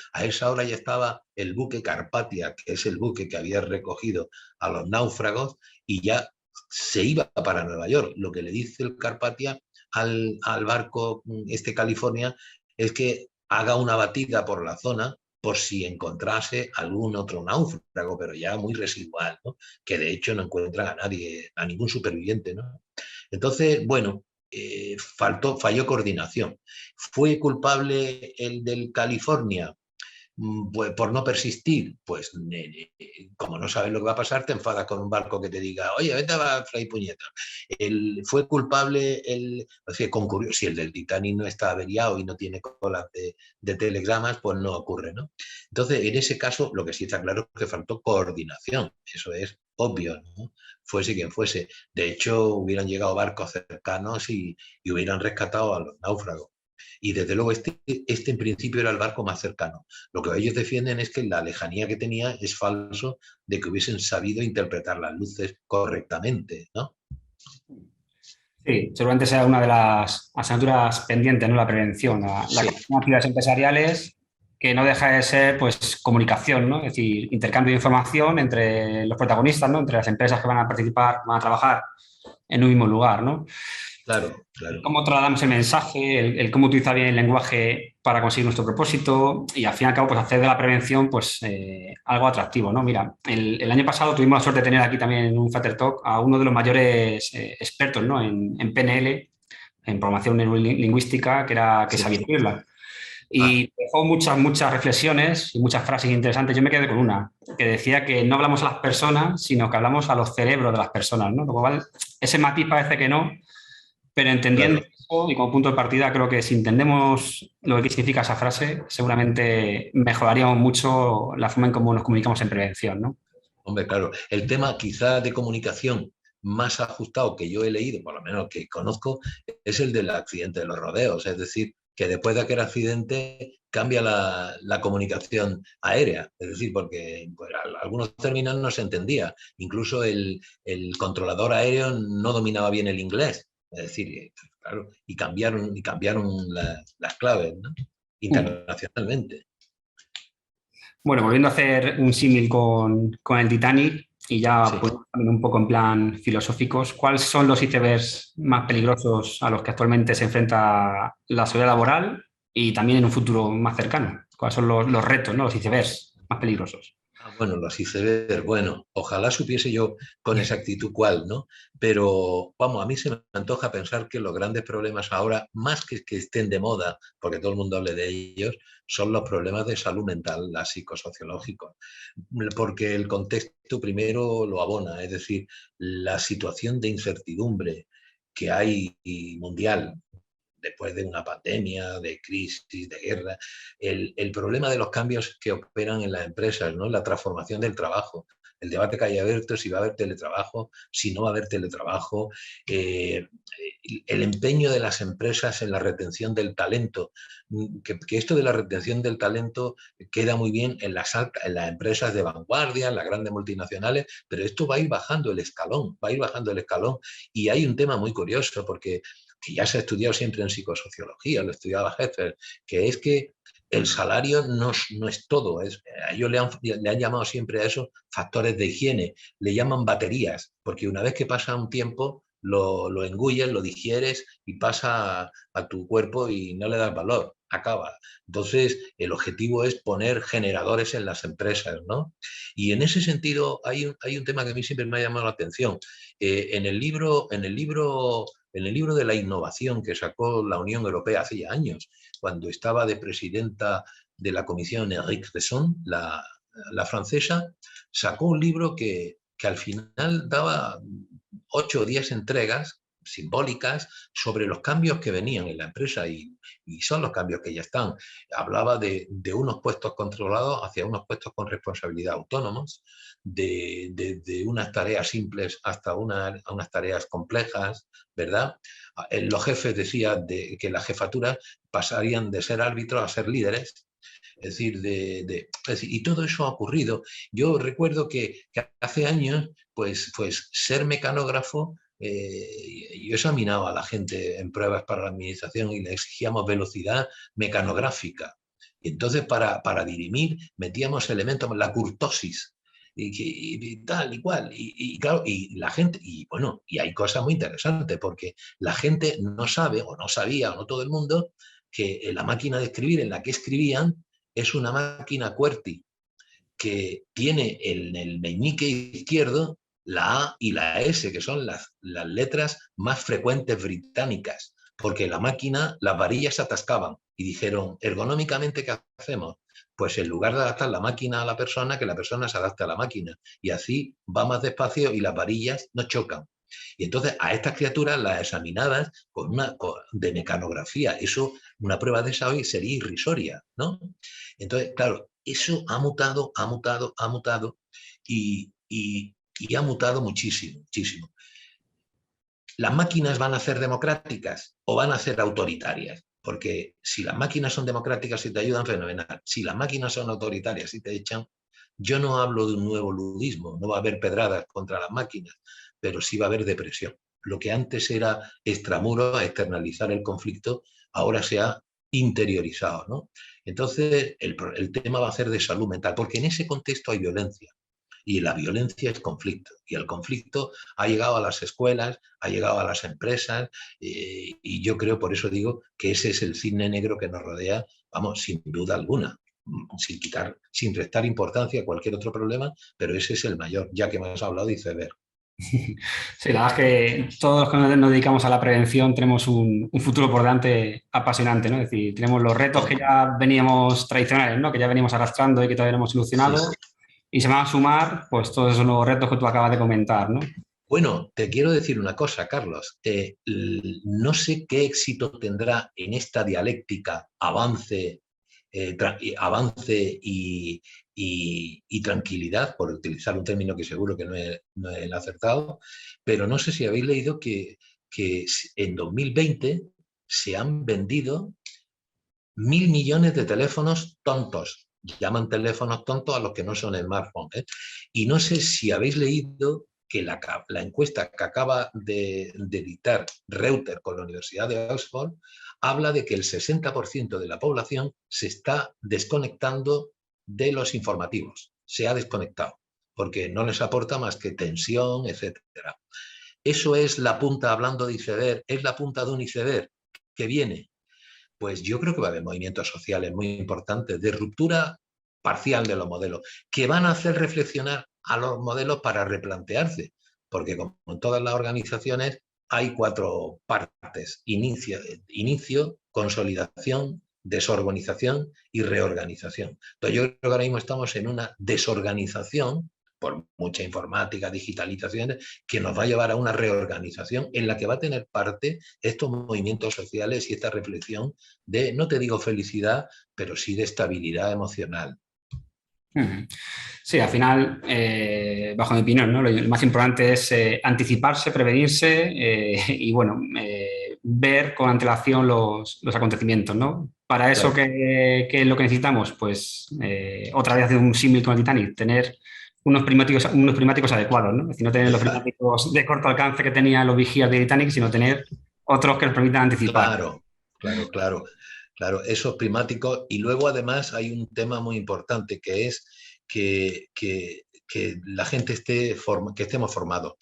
ya estaba el buque Carpathia, que es el buque que había recogido a los náufragos, y ya se iba para Nueva York. Lo que le dice el Carpathia al barco California es que haga una batida por la zona por si encontrase algún otro náufrago, pero ya muy residual, ¿no? Que de hecho no encuentran a nadie, a ningún superviviente, ¿no? Entonces, bueno, falló coordinación. ¿Fue culpable el del California? Pues por no persistir, pues como no sabes lo que va a pasar, te enfadas con un barco que te diga, oye, vete a Fray Puñeta. Fue culpable, concurrió, si el del Titanic no está averiado y no tiene colas de telegramas, pues no ocurre, ¿no? Entonces, en ese caso, lo que sí está claro es que faltó coordinación, eso es obvio, ¿no? Fuese quien fuese. De hecho, hubieran llegado barcos cercanos y hubieran rescatado a los náufragos. Y desde luego este en principio era el barco más cercano. Lo que ellos defienden es que la lejanía que tenía es falso de que hubiesen sabido interpretar las luces correctamente, ¿no? Sí, seguramente sea una de las asignaturas pendientes, ¿no? La prevención, la Sí. actividades empresariales, que no deja de ser, pues, comunicación, ¿no? Es decir, intercambio de información entre los protagonistas, ¿no? Entre las empresas que van a participar, van a trabajar en un mismo lugar, ¿no? Claro, claro. Cómo trasladamos el mensaje, el cómo utilizar bien el lenguaje para conseguir nuestro propósito y al fin y al cabo pues hacer de la prevención pues algo atractivo, ¿no? Mira, el año pasado tuvimos la suerte de tener aquí también en un Fater Talk a uno de los mayores expertos, ¿no? en PNL, en programación neurolingüística, que es Xavier Pirla. Y dejó muchas reflexiones y muchas frases interesantes. Yo me quedé con una, que decía que no hablamos a las personas, sino que hablamos a los cerebros de las personas, ¿no? Lo cual, ese matiz parece que no, pero entendiendo eso y como punto de partida, creo que si entendemos lo que significa esa frase, seguramente mejoraríamos mucho la forma en cómo nos comunicamos en prevención, ¿no? Hombre, claro. El tema quizá de comunicación más ajustado que yo he leído, por lo menos que conozco, es el del accidente de los rodeos. Es decir, que después de aquel accidente cambia la comunicación aérea. Es decir, porque pues, algunos términos no se entendía. Incluso el controlador aéreo no dominaba bien el inglés. Es decir, claro, y cambiaron las claves, ¿no? Internacionalmente. Bueno, volviendo a hacer un símil con el Titanic y ya Sí. pues, un poco en plan filosóficos, ¿cuáles son los icebergs más peligrosos a los que actualmente se enfrenta la seguridad laboral y también en un futuro más cercano? ¿Cuáles son los retos, ¿no? Los icebergs más peligrosos? Bueno, los iceberg, bueno, ojalá supiese yo con exactitud cuál, ¿no? Pero, vamos, a mí se me antoja pensar que los grandes problemas ahora, más que estén de moda, porque todo el mundo hable de ellos, son los problemas de salud mental, la psicosociológicos. Porque el contexto primero lo abona, es decir, la situación de incertidumbre que hay mundial, después de una pandemia, de crisis, de guerra, el problema de los cambios que operan en las empresas, ¿no? La transformación del trabajo, el debate que hay abierto, si va a haber teletrabajo, si no va a haber teletrabajo, eh, el empeño de las empresas en la retención del talento, que esto de la retención del talento queda muy bien en las empresas de vanguardia, en las grandes multinacionales, pero esto va a ir bajando el escalón, va a ir bajando el escalón. Y hay un tema muy curioso, porque que ya se ha estudiado siempre en psicosociología, lo estudiaba Heffer, que es que el salario no es todo. Ellos le han llamado siempre a eso factores de higiene, le llaman baterías, porque una vez que pasa un tiempo, lo engulles, lo digieres y pasa a tu cuerpo y no le das valor, acaba. Entonces, el objetivo es poner generadores en las empresas, ¿no? Y en ese sentido hay un tema que a mí siempre me ha llamado la atención. En el libro de la innovación que sacó la Unión Europea hace ya años, cuando estaba de presidenta de la Comisión Henrique Besson, la francesa, sacó un libro que al final daba 8 o 10 entregas simbólicas sobre los cambios que venían en la empresa y son los cambios que ya están. Hablaba de unos puestos controlados hacia unos puestos con responsabilidad autónomos, de unas tareas simples hasta unas tareas complejas, ¿verdad? Los jefes decían que las jefaturas pasarían de ser árbitros a ser líderes. Es decir, y todo eso ha ocurrido. Yo recuerdo que hace años, pues ser mecanógrafo, yo examinaba a la gente en pruebas para la administración y le exigíamos velocidad mecanográfica. Y entonces para dirimir metíamos elementos, la curtosis, y tal y cual. Y claro, y la gente, y bueno, y hay cosas muy interesantes, porque la gente no sabe, o no sabía, o no todo el mundo, que la máquina de escribir en la que escribían es una máquina QWERTY que tiene en el meñique izquierdo la A y la S, que son las letras más frecuentes británicas, porque la máquina, las varillas se atascaban y dijeron, ergonómicamente, ¿qué hacemos? Pues en lugar de adaptar la máquina a la persona, que la persona se adapte a la máquina. Y así va más despacio y las varillas no chocan. Y entonces a estas criaturas las examinadas de mecanografía. Eso, una prueba de esa hoy sería irrisoria, ¿no? Entonces, claro, eso ha mutado, ha mutado, ha mutado y ha mutado muchísimo, muchísimo. ¿Las máquinas van a ser democráticas o van a ser autoritarias? Porque si las máquinas son democráticas y te ayudan, fenomenal. Si las máquinas son autoritarias y te echan, yo no hablo de un nuevo ludismo, no va a haber pedradas contra las máquinas, pero sí va a haber depresión. Lo que antes era extramuro, externalizar el conflicto, ahora se ha interiorizado, ¿no? Entonces, el tema va a ser de salud mental, porque en ese contexto hay violencia. Y la violencia es conflicto. Y el conflicto ha llegado a las escuelas, ha llegado a las empresas, y yo creo, por eso digo, que ese es el cisne negro que nos rodea, vamos, sin duda alguna, sin restar importancia a cualquier otro problema, pero ese es el mayor, ya que hemos hablado de iceberg. Sí, la verdad es que todos los que nos dedicamos a la prevención tenemos un futuro por delante apasionante, ¿no? Es decir, tenemos los retos que ya veníamos tradicionales, ¿no? Que ya veníamos arrastrando y que todavía no hemos Sí, solucionado. sí. Y se van a sumar, pues, todos esos nuevos retos que tú acabas de comentar, ¿no? Bueno, te quiero decir una cosa, Carlos. No sé qué éxito tendrá en esta dialéctica avance y tranquilidad, por utilizar un término que seguro que no es el acertado, pero no sé si habéis leído que en 2020 se han vendido 1.000 millones de teléfonos tontos. Llaman teléfonos tontos a los que no son smartphones, ¿eh? Y no sé si habéis leído que la encuesta que acaba de dictar Reuters con la Universidad de Oxford habla de que el 60% de la población se está desconectando de los informativos. Se ha desconectado porque no les aporta más que tensión, etcétera. Eso es la punta, hablando de iceberg, es la punta de un iceberg que viene. Pues yo creo que va a haber movimientos sociales muy importantes de ruptura parcial de los modelos, que van a hacer reflexionar a los modelos para replantearse, porque como en todas las organizaciones hay 4 partes: inicio, consolidación, desorganización y reorganización. Entonces yo creo que ahora mismo estamos en una desorganización por mucha informática, digitalización, que nos va a llevar a una reorganización en la que va a tener parte estos movimientos sociales y esta reflexión de, no te digo felicidad, pero sí de estabilidad emocional. Sí, al final, bajo mi opinión, ¿no? Lo más importante es anticiparse, prevenirse y, bueno, ver con antelación los acontecimientos, ¿no? Para eso, Claro. ¿qué es lo que necesitamos? Pues, otra vez hacer un símil con el Titanic, tener unos primáticos adecuados, ¿no? Es decir, no tener los primáticos de corto alcance que tenían los vigías de Titanic, sino tener otros que nos permitan anticipar. Claro, claro, claro, claro, esos primáticos. Y luego además hay un tema muy importante que es que la gente que estemos formados,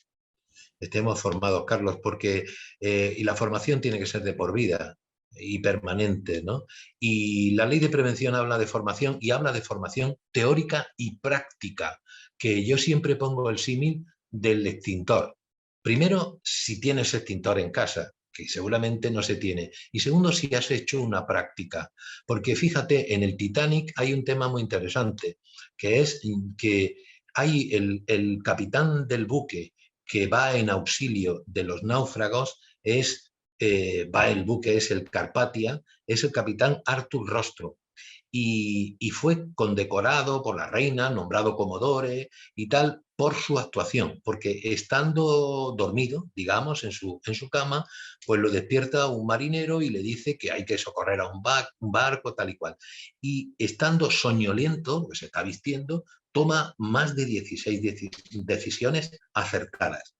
Carlos, porque y la formación tiene que ser de por vida y permanente, ¿no? Y la ley de prevención habla de formación y habla de formación teórica y práctica, que yo siempre pongo el símil del extintor. Primero, si tienes extintor en casa, que seguramente no se tiene. Y segundo, si has hecho una práctica. Porque fíjate, en el Titanic hay un tema muy interesante, que es que hay el capitán del buque que va en auxilio de los náufragos, va el buque, es el Carpathia, es el capitán Arthur Rostro. Y fue condecorado por la reina, nombrado comodore y tal, por su actuación, porque estando dormido, digamos, en su cama, pues lo despierta un marinero y le dice que hay que socorrer a un barco, tal y cual. Y estando soñoliento, que se está vistiendo, toma más de 16 decisiones acertadas.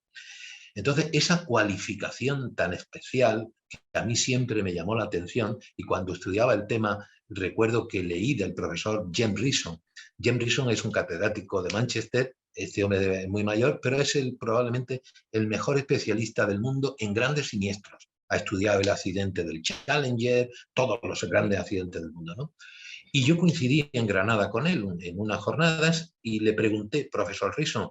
Entonces, esa cualificación tan especial, que a mí siempre me llamó la atención, y cuando estudiaba el tema, recuerdo que leí del profesor James Reason. James Reason es un catedrático de Manchester, este hombre es muy mayor, pero es probablemente el mejor especialista del mundo en grandes siniestros. Ha estudiado el accidente del Challenger, todos los grandes accidentes del mundo, ¿no? Y yo coincidí en Granada con él en unas jornadas y le pregunté, profesor Reason,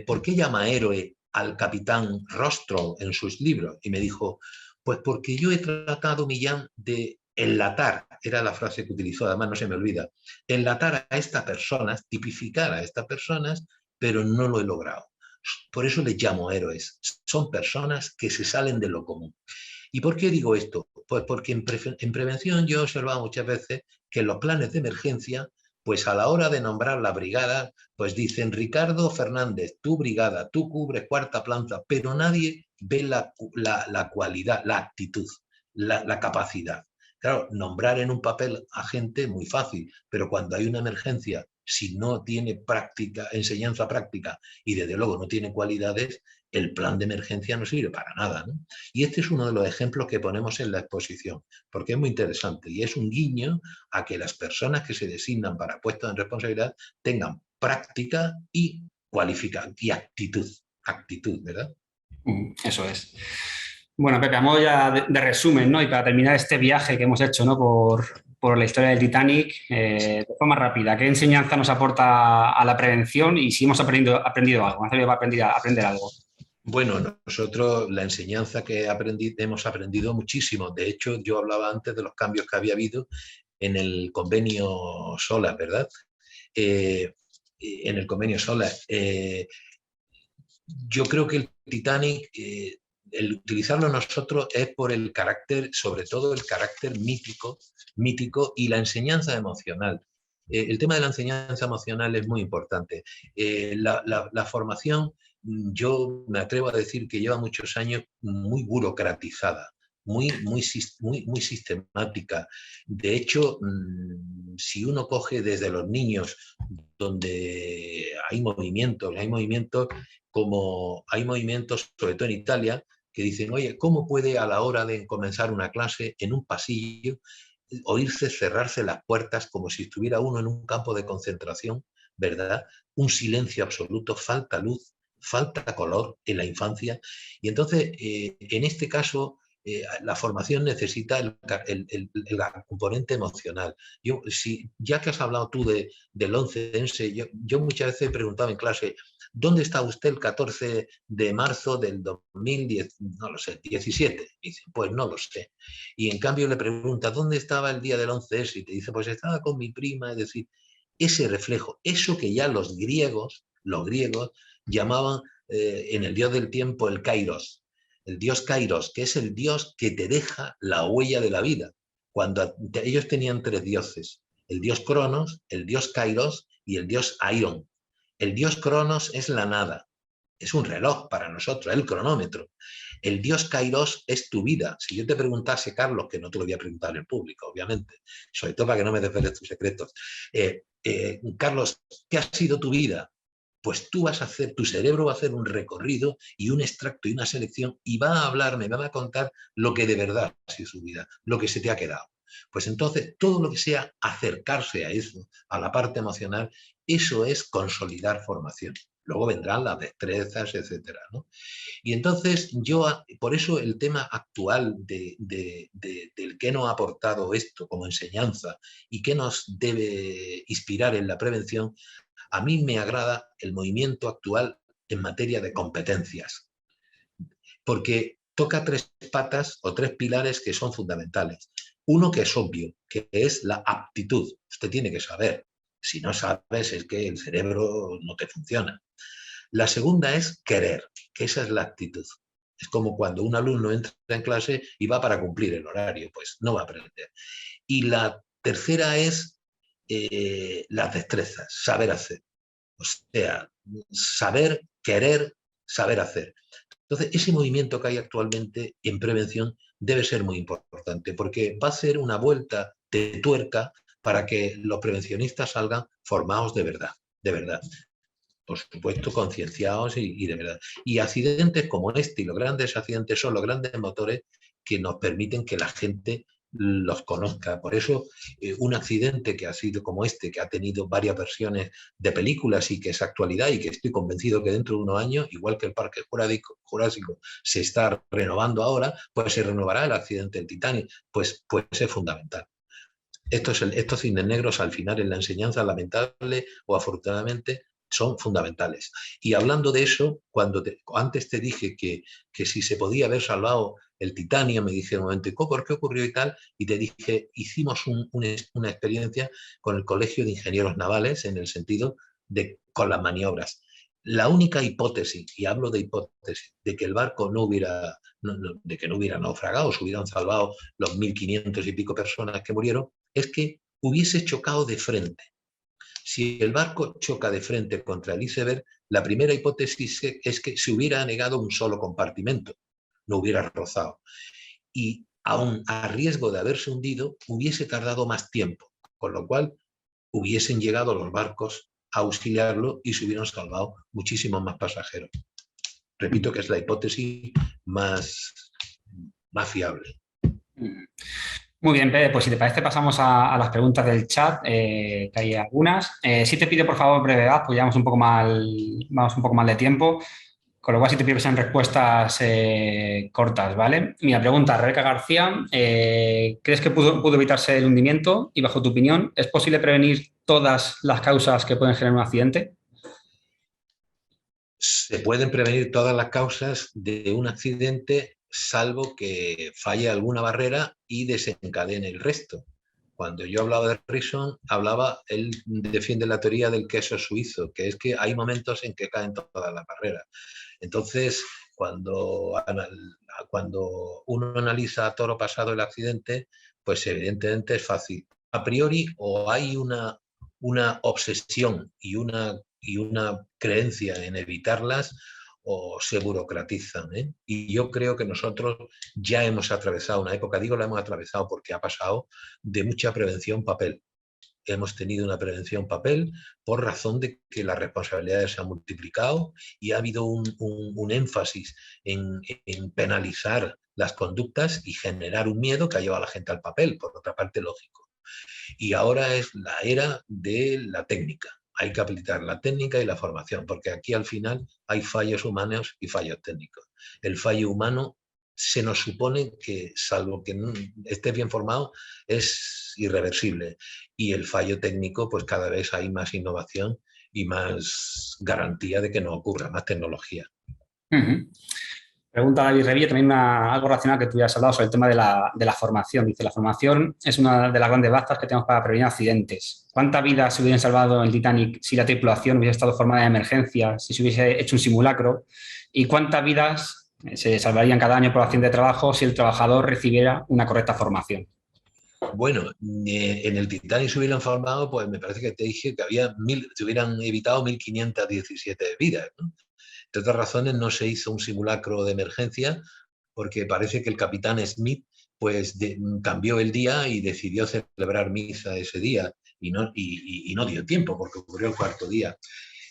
¿por qué llama héroe al capitán Rostro en sus libros? Y me dijo, pues porque yo he tratado, Millán, de enlatar, era la frase que utilizó, además no se me olvida, enlatar a estas personas, tipificar a estas personas, pero no lo he logrado. Por eso les llamo héroes. Son personas que se salen de lo común. ¿Y por qué digo esto? Pues porque en prevención yo he observado muchas veces que en los planes de emergencia, pues a la hora de nombrar la brigada, pues dicen Ricardo Fernández, tu brigada, tú cubres cuarta planta, pero nadie ve la cualidad, la actitud, la capacidad. Claro, nombrar en un papel a gente es muy fácil, pero cuando hay una emergencia, si no tiene práctica, enseñanza práctica y desde luego no tiene cualidades, el plan de emergencia no sirve para nada, ¿no? Y este es uno de los ejemplos que ponemos en la exposición, porque es muy interesante y es un guiño a que las personas que se designan para puestos en responsabilidad tengan práctica y cualificación y actitud, ¿verdad? Eso es. Bueno, Pepe, a modo ya de resumen, ¿no? Y para terminar este viaje que hemos hecho, ¿no? Por la historia del Titanic, de forma rápida, ¿qué enseñanza nos aporta a la prevención y si hemos aprendido algo? ¿Hemos servido para aprender algo? Bueno, nosotros la enseñanza que hemos aprendido muchísimo. De hecho, yo hablaba antes de los cambios que había habido en el convenio SOLAS, ¿verdad? En el convenio SOLAS. Yo creo que el Titanic, el utilizarlo nosotros es por el carácter, sobre todo el carácter mítico y la enseñanza emocional. El tema de la enseñanza emocional es muy importante. La formación, yo me atrevo a decir que lleva muchos años muy burocratizada, muy sistemática. De hecho, si uno coge desde los niños, donde hay movimientos como hay movimientos, sobre todo en Italia, que dicen, oye, ¿cómo puede a la hora de comenzar una clase en un pasillo oírse cerrarse las puertas como si estuviera uno en un campo de concentración, ¿verdad? Un silencio absoluto, falta luz, falta color en la infancia. Y entonces, en este caso, la formación necesita el componente emocional. Ya que has hablado tú del 11S, yo muchas veces he preguntado en clase, ¿dónde está usted el 14 de marzo del 2010? No lo sé, 17. Y dice, pues no lo sé. Y en cambio le pregunta, ¿dónde estaba el día del 11S? Y te dice, pues estaba con mi prima. Es decir, ese reflejo, eso que ya los griegos llamaban en el dios del tiempo el Kairos. El dios Kairos, que es el dios que te deja la huella de la vida. Cuando ellos tenían tres dioses, el dios Cronos, el dios Kairos y el dios Aion. El dios Cronos es la nada, es un reloj para nosotros, el cronómetro. El dios Kairos es tu vida. Si yo te preguntase, Carlos, que no te lo voy a preguntar en público, obviamente, sobre todo para que no me desveles tus secretos, Carlos, ¿qué ha sido tu vida? Pues tú vas a hacer, tu cerebro va a hacer un recorrido y un extracto y una selección y va a hablarme, va a contar lo que de verdad ha sido su vida, lo que se te ha quedado. Pues entonces, todo lo que sea acercarse a eso, a la parte emocional, eso es consolidar formación. Luego vendrán las destrezas, etcétera, ¿no? Y entonces por eso el tema actual del qué nos ha aportado esto como enseñanza y qué nos debe inspirar en la prevención, a mí me agrada el movimiento actual en materia de competencias, porque toca tres patas o tres pilares que son fundamentales. Uno que es obvio, que es la aptitud. Usted tiene que saber. Si no sabes, es que el cerebro no te funciona. La segunda es querer, que esa es la actitud. Es como cuando un alumno entra en clase y va para cumplir el horario, pues no va a aprender. Y la tercera es las destrezas, saber hacer. O sea, saber, querer, saber hacer. Entonces, ese movimiento que hay actualmente en prevención debe ser muy importante porque va a ser una vuelta de tuerca para que los prevencionistas salgan formados de verdad, de verdad. Por supuesto, concienciados y de verdad. Y accidentes como este y los grandes accidentes son los grandes motores que nos permiten que la gente los conozca. Por eso, un accidente que ha sido como este, que ha tenido varias versiones de películas y que es actualidad y que estoy convencido que dentro de unos años, igual que el Parque Jurásico se está renovando ahora, pues se renovará el accidente del Titanic. Pues es fundamental. Estos cines negros al final en la enseñanza, lamentable o afortunadamente, son fundamentales. Y hablando de eso, antes te dije que si se podía haber salvado el Titanic, me dije un momento, ¿por qué ocurrió y tal? Y te dije, hicimos una experiencia con el Colegio de Ingenieros Navales en el sentido con las maniobras. La única hipótesis, y hablo de hipótesis, de que el barco de que no hubiera naufragado, se hubieran salvado los 1.500 y pico personas que murieron, es que hubiese chocado de frente. Si el barco choca de frente contra el iceberg, la primera hipótesis es que se hubiera anegado un solo compartimento, no hubiera rozado. Y aún a riesgo de haberse hundido, hubiese tardado más tiempo, con lo cual hubiesen llegado los barcos a auxiliarlo y se hubieran salvado muchísimos más pasajeros. Repito que es la hipótesis más fiable. Muy bien, Pere, pues si te parece pasamos a las preguntas del chat, que hay algunas. Sí te pido por favor brevedad, pues llevamos vamos un poco mal de tiempo, con lo cual sí te pido que sean respuestas cortas, ¿vale? Mira, pregunta Rebeca García, ¿crees que pudo evitarse el hundimiento? Y bajo tu opinión, ¿es posible prevenir todas las causas que pueden generar un accidente? Se pueden prevenir todas las causas de un accidente salvo que falle alguna barrera y desencadene el resto. Cuando yo hablaba de Rison, él defiende la teoría del queso suizo, que es que hay momentos en que caen todas las barreras. Entonces, cuando uno analiza a toro pasado el accidente, pues evidentemente es fácil. A priori, o hay una obsesión y una creencia en evitarlas, o se burocratizan, ¿eh? Y yo creo que nosotros ya hemos atravesado una época, digo la hemos atravesado porque ha pasado de mucha prevención papel. Hemos tenido una prevención papel por razón de que las responsabilidades se han multiplicado y ha habido un énfasis en penalizar las conductas y generar un miedo que ha llevado a la gente al papel, por otra parte lógico. Y ahora es la era de la técnica. Hay que aplicar la técnica y la formación, porque aquí al final hay fallos humanos y fallos técnicos. El fallo humano se nos supone que, salvo que estés bien formado, es irreversible. Y el fallo técnico, pues cada vez hay más innovación y más garantía de que no ocurra, más tecnología. Ujú. Pregunta David Revilla también algo relacionado que tú ya has hablado sobre el tema de la formación. Dice, la formación es una de las grandes bazas que tenemos para prevenir accidentes. ¿Cuántas vidas se hubieran salvado en el Titanic si la tripulación hubiese estado formada de emergencia, si se hubiese hecho un simulacro? ¿Y cuántas vidas se salvarían cada año por accidente de trabajo si el trabajador recibiera una correcta formación? Bueno, en el Titanic se hubieran formado, pues me parece que te dije que se hubieran evitado 1.517 vidas, ¿no? Entre otras razones, no se hizo un simulacro de emergencia porque parece que el capitán Smith pues cambió el día y decidió celebrar misa ese día y no dio tiempo porque ocurrió el cuarto día.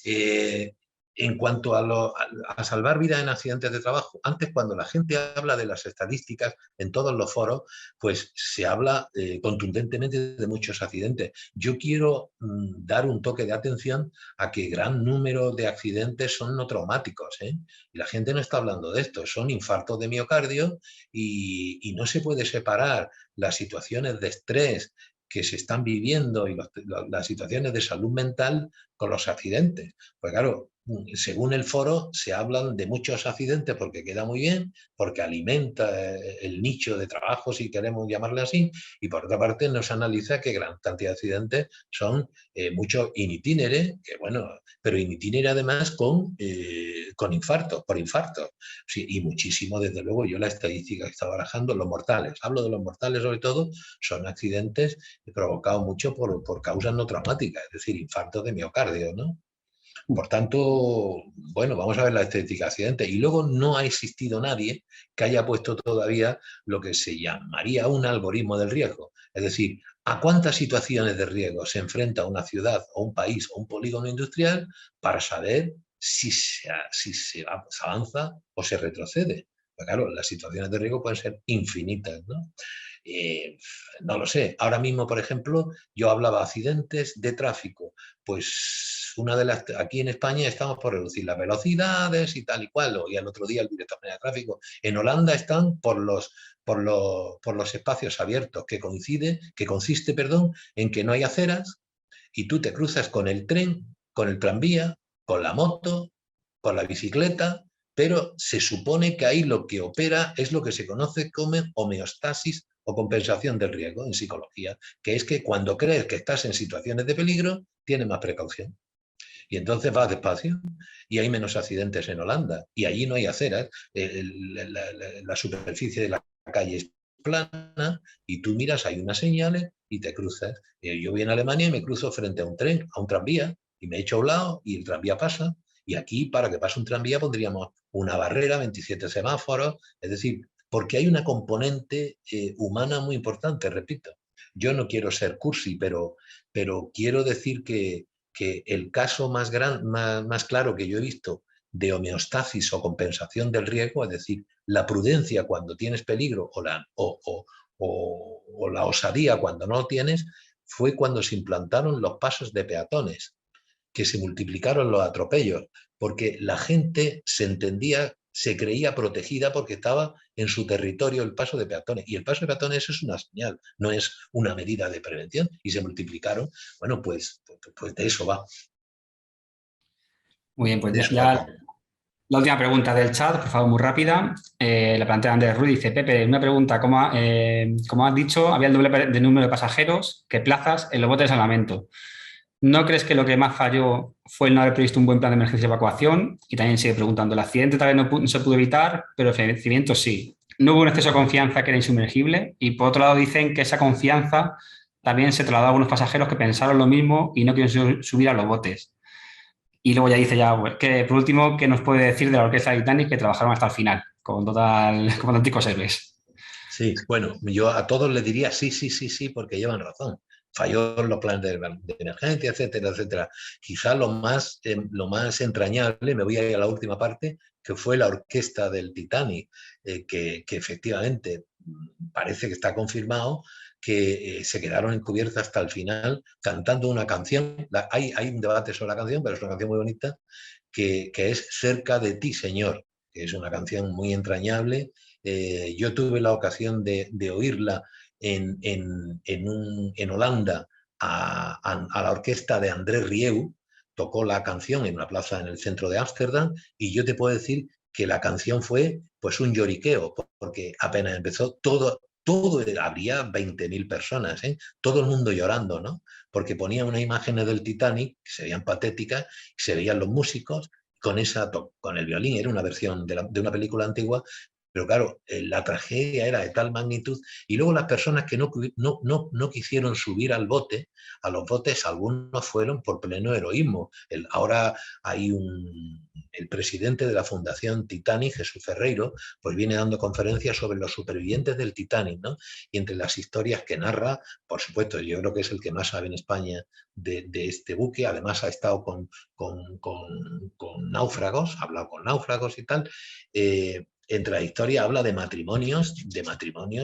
Eh, en cuanto a salvar vidas en accidentes de trabajo, antes cuando la gente habla de las estadísticas en todos los foros, pues se habla contundentemente de muchos accidentes. Yo quiero dar un toque de atención a que gran número de accidentes son no traumáticos, ¿eh? Y la gente no está hablando de esto, son infartos de miocardio y no se puede separar las situaciones de estrés que se están viviendo y las situaciones de salud mental con los accidentes. Pues claro, según el foro se hablan de muchos accidentes porque queda muy bien, porque alimenta el nicho de trabajo, si queremos llamarle así, y por otra parte nos analiza que gran cantidad de accidentes son muchos in itinere, que bueno, pero in itinere además con infartos, por infartos. Sí, y muchísimo, desde luego, yo la estadística que estaba barajando, los mortales, hablo de los mortales sobre todo, son accidentes provocados mucho por causas no traumáticas, es decir, infartos de miocardio, ¿no? Por tanto, bueno, vamos a ver la estadística de accidentes. Y luego no ha existido nadie que haya puesto todavía lo que se llamaría un algoritmo del riesgo. Es decir, ¿a cuántas situaciones de riesgo se enfrenta una ciudad o un país o un polígono industrial para saber si se avanza o se retrocede? Pues claro, las situaciones de riesgo pueden ser infinitas, ¿no? Eh, no lo sé. Ahora mismo, por ejemplo, yo hablaba de accidentes de tráfico. Pues aquí en España estamos por reducir las velocidades y tal y cual. Y el otro día el director general de tráfico. En Holanda están por los espacios abiertos, que consiste, perdón, en que no hay aceras y tú te cruzas con el tren, con el tranvía, con la moto, con la bicicleta, pero se supone que ahí lo que opera es lo que se conoce como homeostasis o compensación del riesgo en psicología, que es que cuando crees que estás en situaciones de peligro, tienes más precaución. Y entonces vas despacio y hay menos accidentes en Holanda. Y allí no hay aceras, la superficie de la calle es plana y tú miras, hay unas señales y te cruzas. Yo voy en Alemania y me cruzo frente a un tren, a un tranvía, y me echo a un lado y el tranvía pasa. Y aquí, para que pase un tranvía, pondríamos una barrera, 27 semáforos, es decir, porque hay una componente humana muy importante, repito. Yo no quiero ser cursi, pero quiero decir que el caso más claro que yo he visto de homeostasis o compensación del riesgo, es decir, la prudencia cuando tienes peligro o la osadía cuando no lo tienes, fue cuando se implantaron los pasos de peatones, que se multiplicaron los atropellos, porque la gente se creía protegida porque estaba en su territorio el paso de peatones. Y el paso de peatones es una señal, no es una medida de prevención. Y se multiplicaron. Bueno, pues de eso va. Muy bien, pues De eso va ya todo. la última pregunta del chat, por favor, muy rápida. La plantea Andrés Ruiz. Dice, Pepe, una pregunta. Como has dicho, había el doble de número de pasajeros que plazas en los botes de salvamento. ¿No crees que lo que más falló fue el no haber previsto un buen plan de emergencia y evacuación? Y también sigue preguntando, el accidente tal vez no se pudo evitar, pero el fallecimiento sí. ¿No hubo un exceso de confianza que era insumergible? Y por otro lado dicen que esa confianza también se trasladó a algunos pasajeros que pensaron lo mismo y no quieren subir a los botes. Y luego ya dice que por último, ¿qué nos puede decir de la orquesta Titanic que trabajaron hasta el final, como auténticos héroes? Sí, bueno, yo a todos les diría sí, sí, sí, sí, porque llevan razón. Falló en los planes de emergencia, etcétera, etcétera. Quizá lo más entrañable, me voy a ir a la última parte, que fue la orquesta del Titanic, que efectivamente parece que está confirmado que se quedaron encubiertas hasta el final cantando una canción. Hay un debate sobre la canción, pero es una canción muy bonita, que es Cerca de ti, Señor. que es una canción muy entrañable. Yo tuve la ocasión de oírla en Holanda a la orquesta de André Rieu. Tocó la canción en una plaza en el centro de Ámsterdam y yo te puedo decir que la canción fue pues un lloriqueo, porque apenas empezó habría 20.000 personas, ¿eh? Todo el mundo llorando, ¿no? Porque ponía unas imágenes del Titanic que se veían patéticas, se veían los músicos con el violín, era una versión de una película antigua, pero claro, la tragedia era de tal magnitud, y luego las personas que no quisieron subir al bote, a los botes, algunos fueron por pleno heroísmo. Ahora hay el presidente de la Fundación Titanic, Jesús Ferreiro, pues viene dando conferencias sobre los supervivientes del Titanic, ¿no? Y entre las historias que narra, por supuesto, yo creo que es el que más sabe en España de este buque, además ha estado con náufragos, ha hablado con náufragos y tal. Entre la historia habla de matrimonios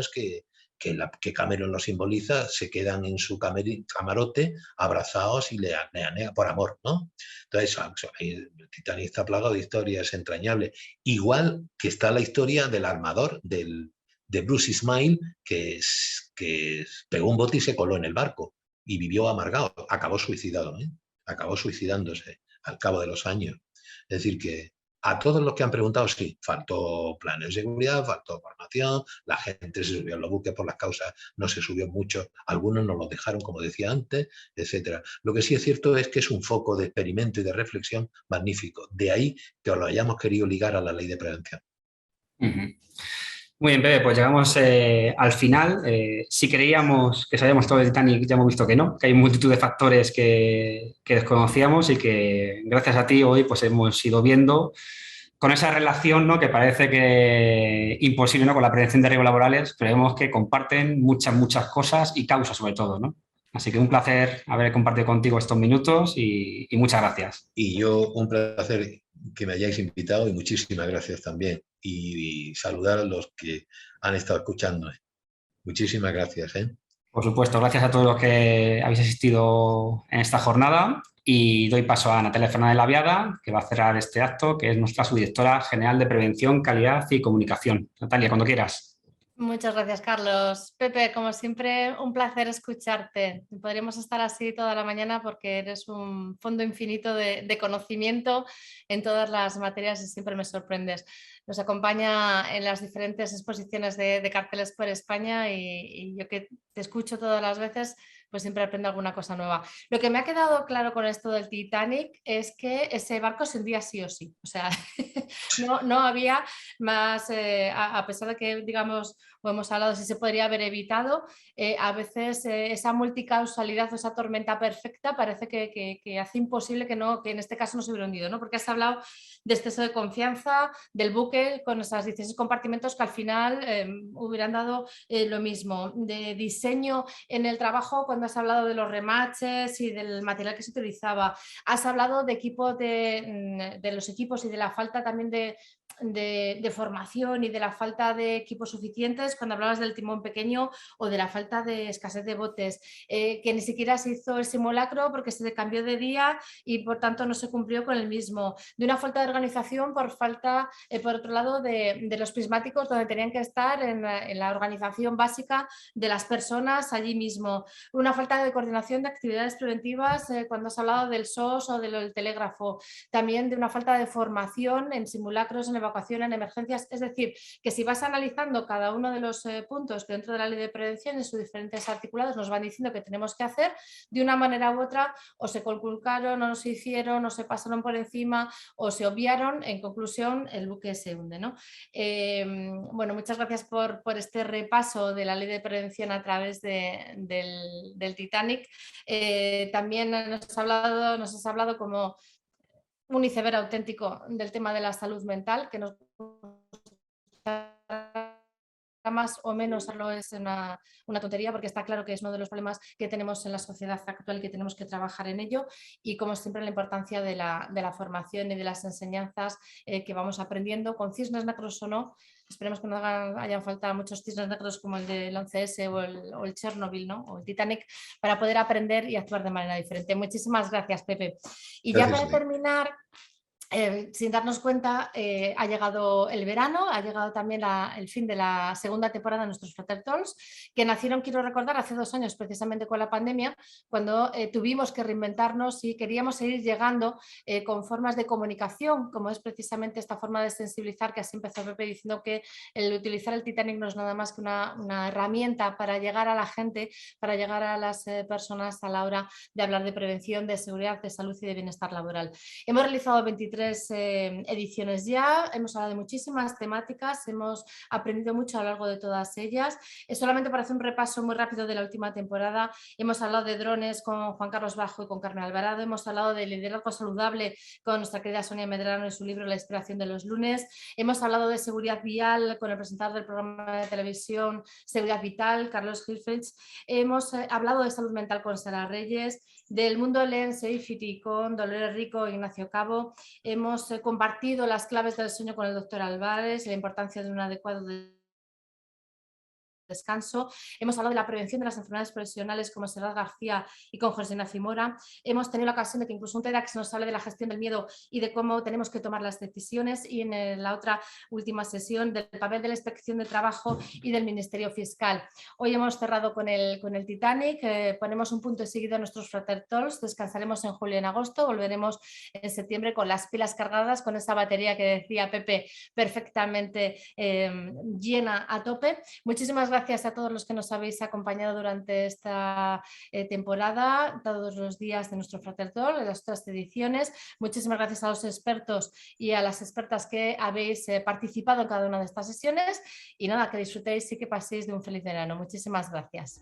que Cameron lo simboliza, se quedan en su camarote abrazados y le anean por amor, ¿no? Entonces, el Titanic está plagado de historias entrañables. Igual que está la historia del armador, de Bruce Ismay, que pegó un bote y se coló en el barco y vivió amargado, acabó suicidado, ¿eh? Acabó suicidándose al cabo de los años. Es decir, que a todos los que han preguntado, sí, faltó planes de seguridad, faltó formación, la gente se subió a los buques por las causas, no se subió mucho, algunos nos los dejaron, como decía antes, etcétera. Lo que sí es cierto es que es un foco de experimento y de reflexión magnífico. De ahí que os lo hayamos querido ligar a la ley de prevención. Muy bien, Pepe, pues llegamos al final. Si creíamos que sabíamos todo de Titanic, ya hemos visto que hay multitud de factores que desconocíamos y que gracias a ti hoy pues hemos ido viendo con esa relación, ¿no? Que parece que imposible, ¿no? Con la prevención de riesgos laborales, pero vemos que comparten muchas cosas y causas sobre todo, ¿no? Así que un placer haber compartido contigo estos minutos y muchas gracias. Y yo, un placer que me hayáis invitado y muchísimas gracias también. Y saludar a los que han estado escuchando. Muchísimas gracias, ¿eh? Por supuesto, gracias a todos los que habéis asistido en esta jornada y doy paso a Natalia Fernández Laviada, que va a cerrar este acto, que es nuestra subdirectora general de Prevención, Calidad y Comunicación. Natalia, cuando quieras. Muchas gracias, Carlos. Pepe, como siempre, un placer escucharte. Podríamos estar así toda la mañana porque eres un fondo infinito de conocimiento en todas las materias y siempre me sorprendes. Nos acompaña en las diferentes exposiciones de carteles por España y yo que te escucho todas las veces, pues siempre aprendo alguna cosa nueva. Lo que me ha quedado claro con esto del Titanic es que ese barco se hundía sí o sí. O sea, no había más, a pesar de que, digamos, o hemos hablado si se podría haber evitado, a veces esa multicausalidad o esa tormenta perfecta parece que hace imposible que en este caso no se hubiera hundido, ¿no? Porque has hablado de exceso de confianza, del buque con esos 16 compartimentos que al final hubieran dado lo mismo, de diseño en el trabajo cuando has hablado de los remaches y del material que se utilizaba, has hablado de equipos de los equipos y de la falta también de formación y de la falta de equipos suficientes cuando hablabas del timón pequeño o de la falta de escasez de botes, que ni siquiera se hizo el simulacro porque se cambió de día y por tanto no se cumplió con el mismo, de una falta de organización por falta, por otro lado, de los prismáticos donde tenían que estar en la organización básica de las personas allí mismo, una falta de coordinación de actividades preventivas cuando has hablado del SOS o del telégrafo, también de una falta de formación en simulacros, en evacuación, en emergencias, es decir, que si vas analizando cada uno de los puntos que dentro de la ley de prevención en sus diferentes articulados nos van diciendo que tenemos que hacer, de una manera u otra o se conculcaron o no se hicieron o se pasaron por encima o se obviaron, en conclusión el buque se hunde, ¿no? Bueno, muchas gracias por este repaso de la ley de prevención a través del Titanic. También nos has hablado como un iceberg auténtico del tema de la salud mental, que nos más o menos no es una tontería porque está claro que es uno de los problemas que tenemos en la sociedad actual y que tenemos que trabajar en ello, y como siempre la importancia de la formación y de las enseñanzas que vamos aprendiendo con cisnes negros o no. Esperemos que no hayan falta muchos cisnes negros como el del 11S o el Chernobyl, ¿no? O el Titanic, para poder aprender y actuar de manera diferente. Muchísimas gracias, Pepe. Y gracias, ya para terminar, sin darnos cuenta, ha llegado el verano, ha llegado también el fin de la segunda temporada de nuestros Frater Talks, que nacieron, quiero recordar, hace 2 años precisamente con la pandemia, cuando tuvimos que reinventarnos y queríamos seguir llegando con formas de comunicación, como es precisamente esta forma de sensibilizar, que así empezó Pepe diciendo que el utilizar el Titanic no es nada más que una herramienta para llegar a la gente, para llegar a las personas a la hora de hablar de prevención, de seguridad, de salud y de bienestar laboral. Hemos realizado 23 ediciones ya, hemos hablado de muchísimas temáticas, hemos aprendido mucho a lo largo de todas ellas. Solamente para hacer un repaso muy rápido de la última temporada, hemos hablado de drones con Juan Carlos Bajo y con Carmen Alvarado, hemos hablado de liderazgo saludable con nuestra querida Sonia Medrano y su libro La inspiración de los lunes, hemos hablado de seguridad vial con el presentador del programa de televisión Seguridad Vital, Carlos Hilfels, hemos hablado de salud mental con Sara Reyes, del mundo Learn Safety con Dolores Rico e Ignacio Cabo. Hemos compartido las claves del sueño con el doctor Álvarez, la importancia de un adecuado descanso. Hemos hablado de la prevención de las enfermedades profesionales con Serrat García y con José Ignacio Mora. Hemos tenido la ocasión de que incluso un TEDx nos hable de la gestión del miedo y de cómo tenemos que tomar las decisiones, y en la otra última sesión del papel de la inspección de trabajo y del Ministerio Fiscal. Hoy hemos cerrado con el Titanic, ponemos un punto y seguido a nuestros Frater Talks, descansaremos en julio y en agosto, volveremos en septiembre con las pilas cargadas, con esa batería que decía Pepe perfectamente llena a tope. Muchísimas gracias a todos los que nos habéis acompañado durante esta temporada, todos los días de nuestro Frater Talk, de las otras ediciones. Muchísimas gracias a los expertos y a las expertas que habéis participado en cada una de estas sesiones. Y nada, que disfrutéis y que paséis de un feliz verano. Muchísimas gracias.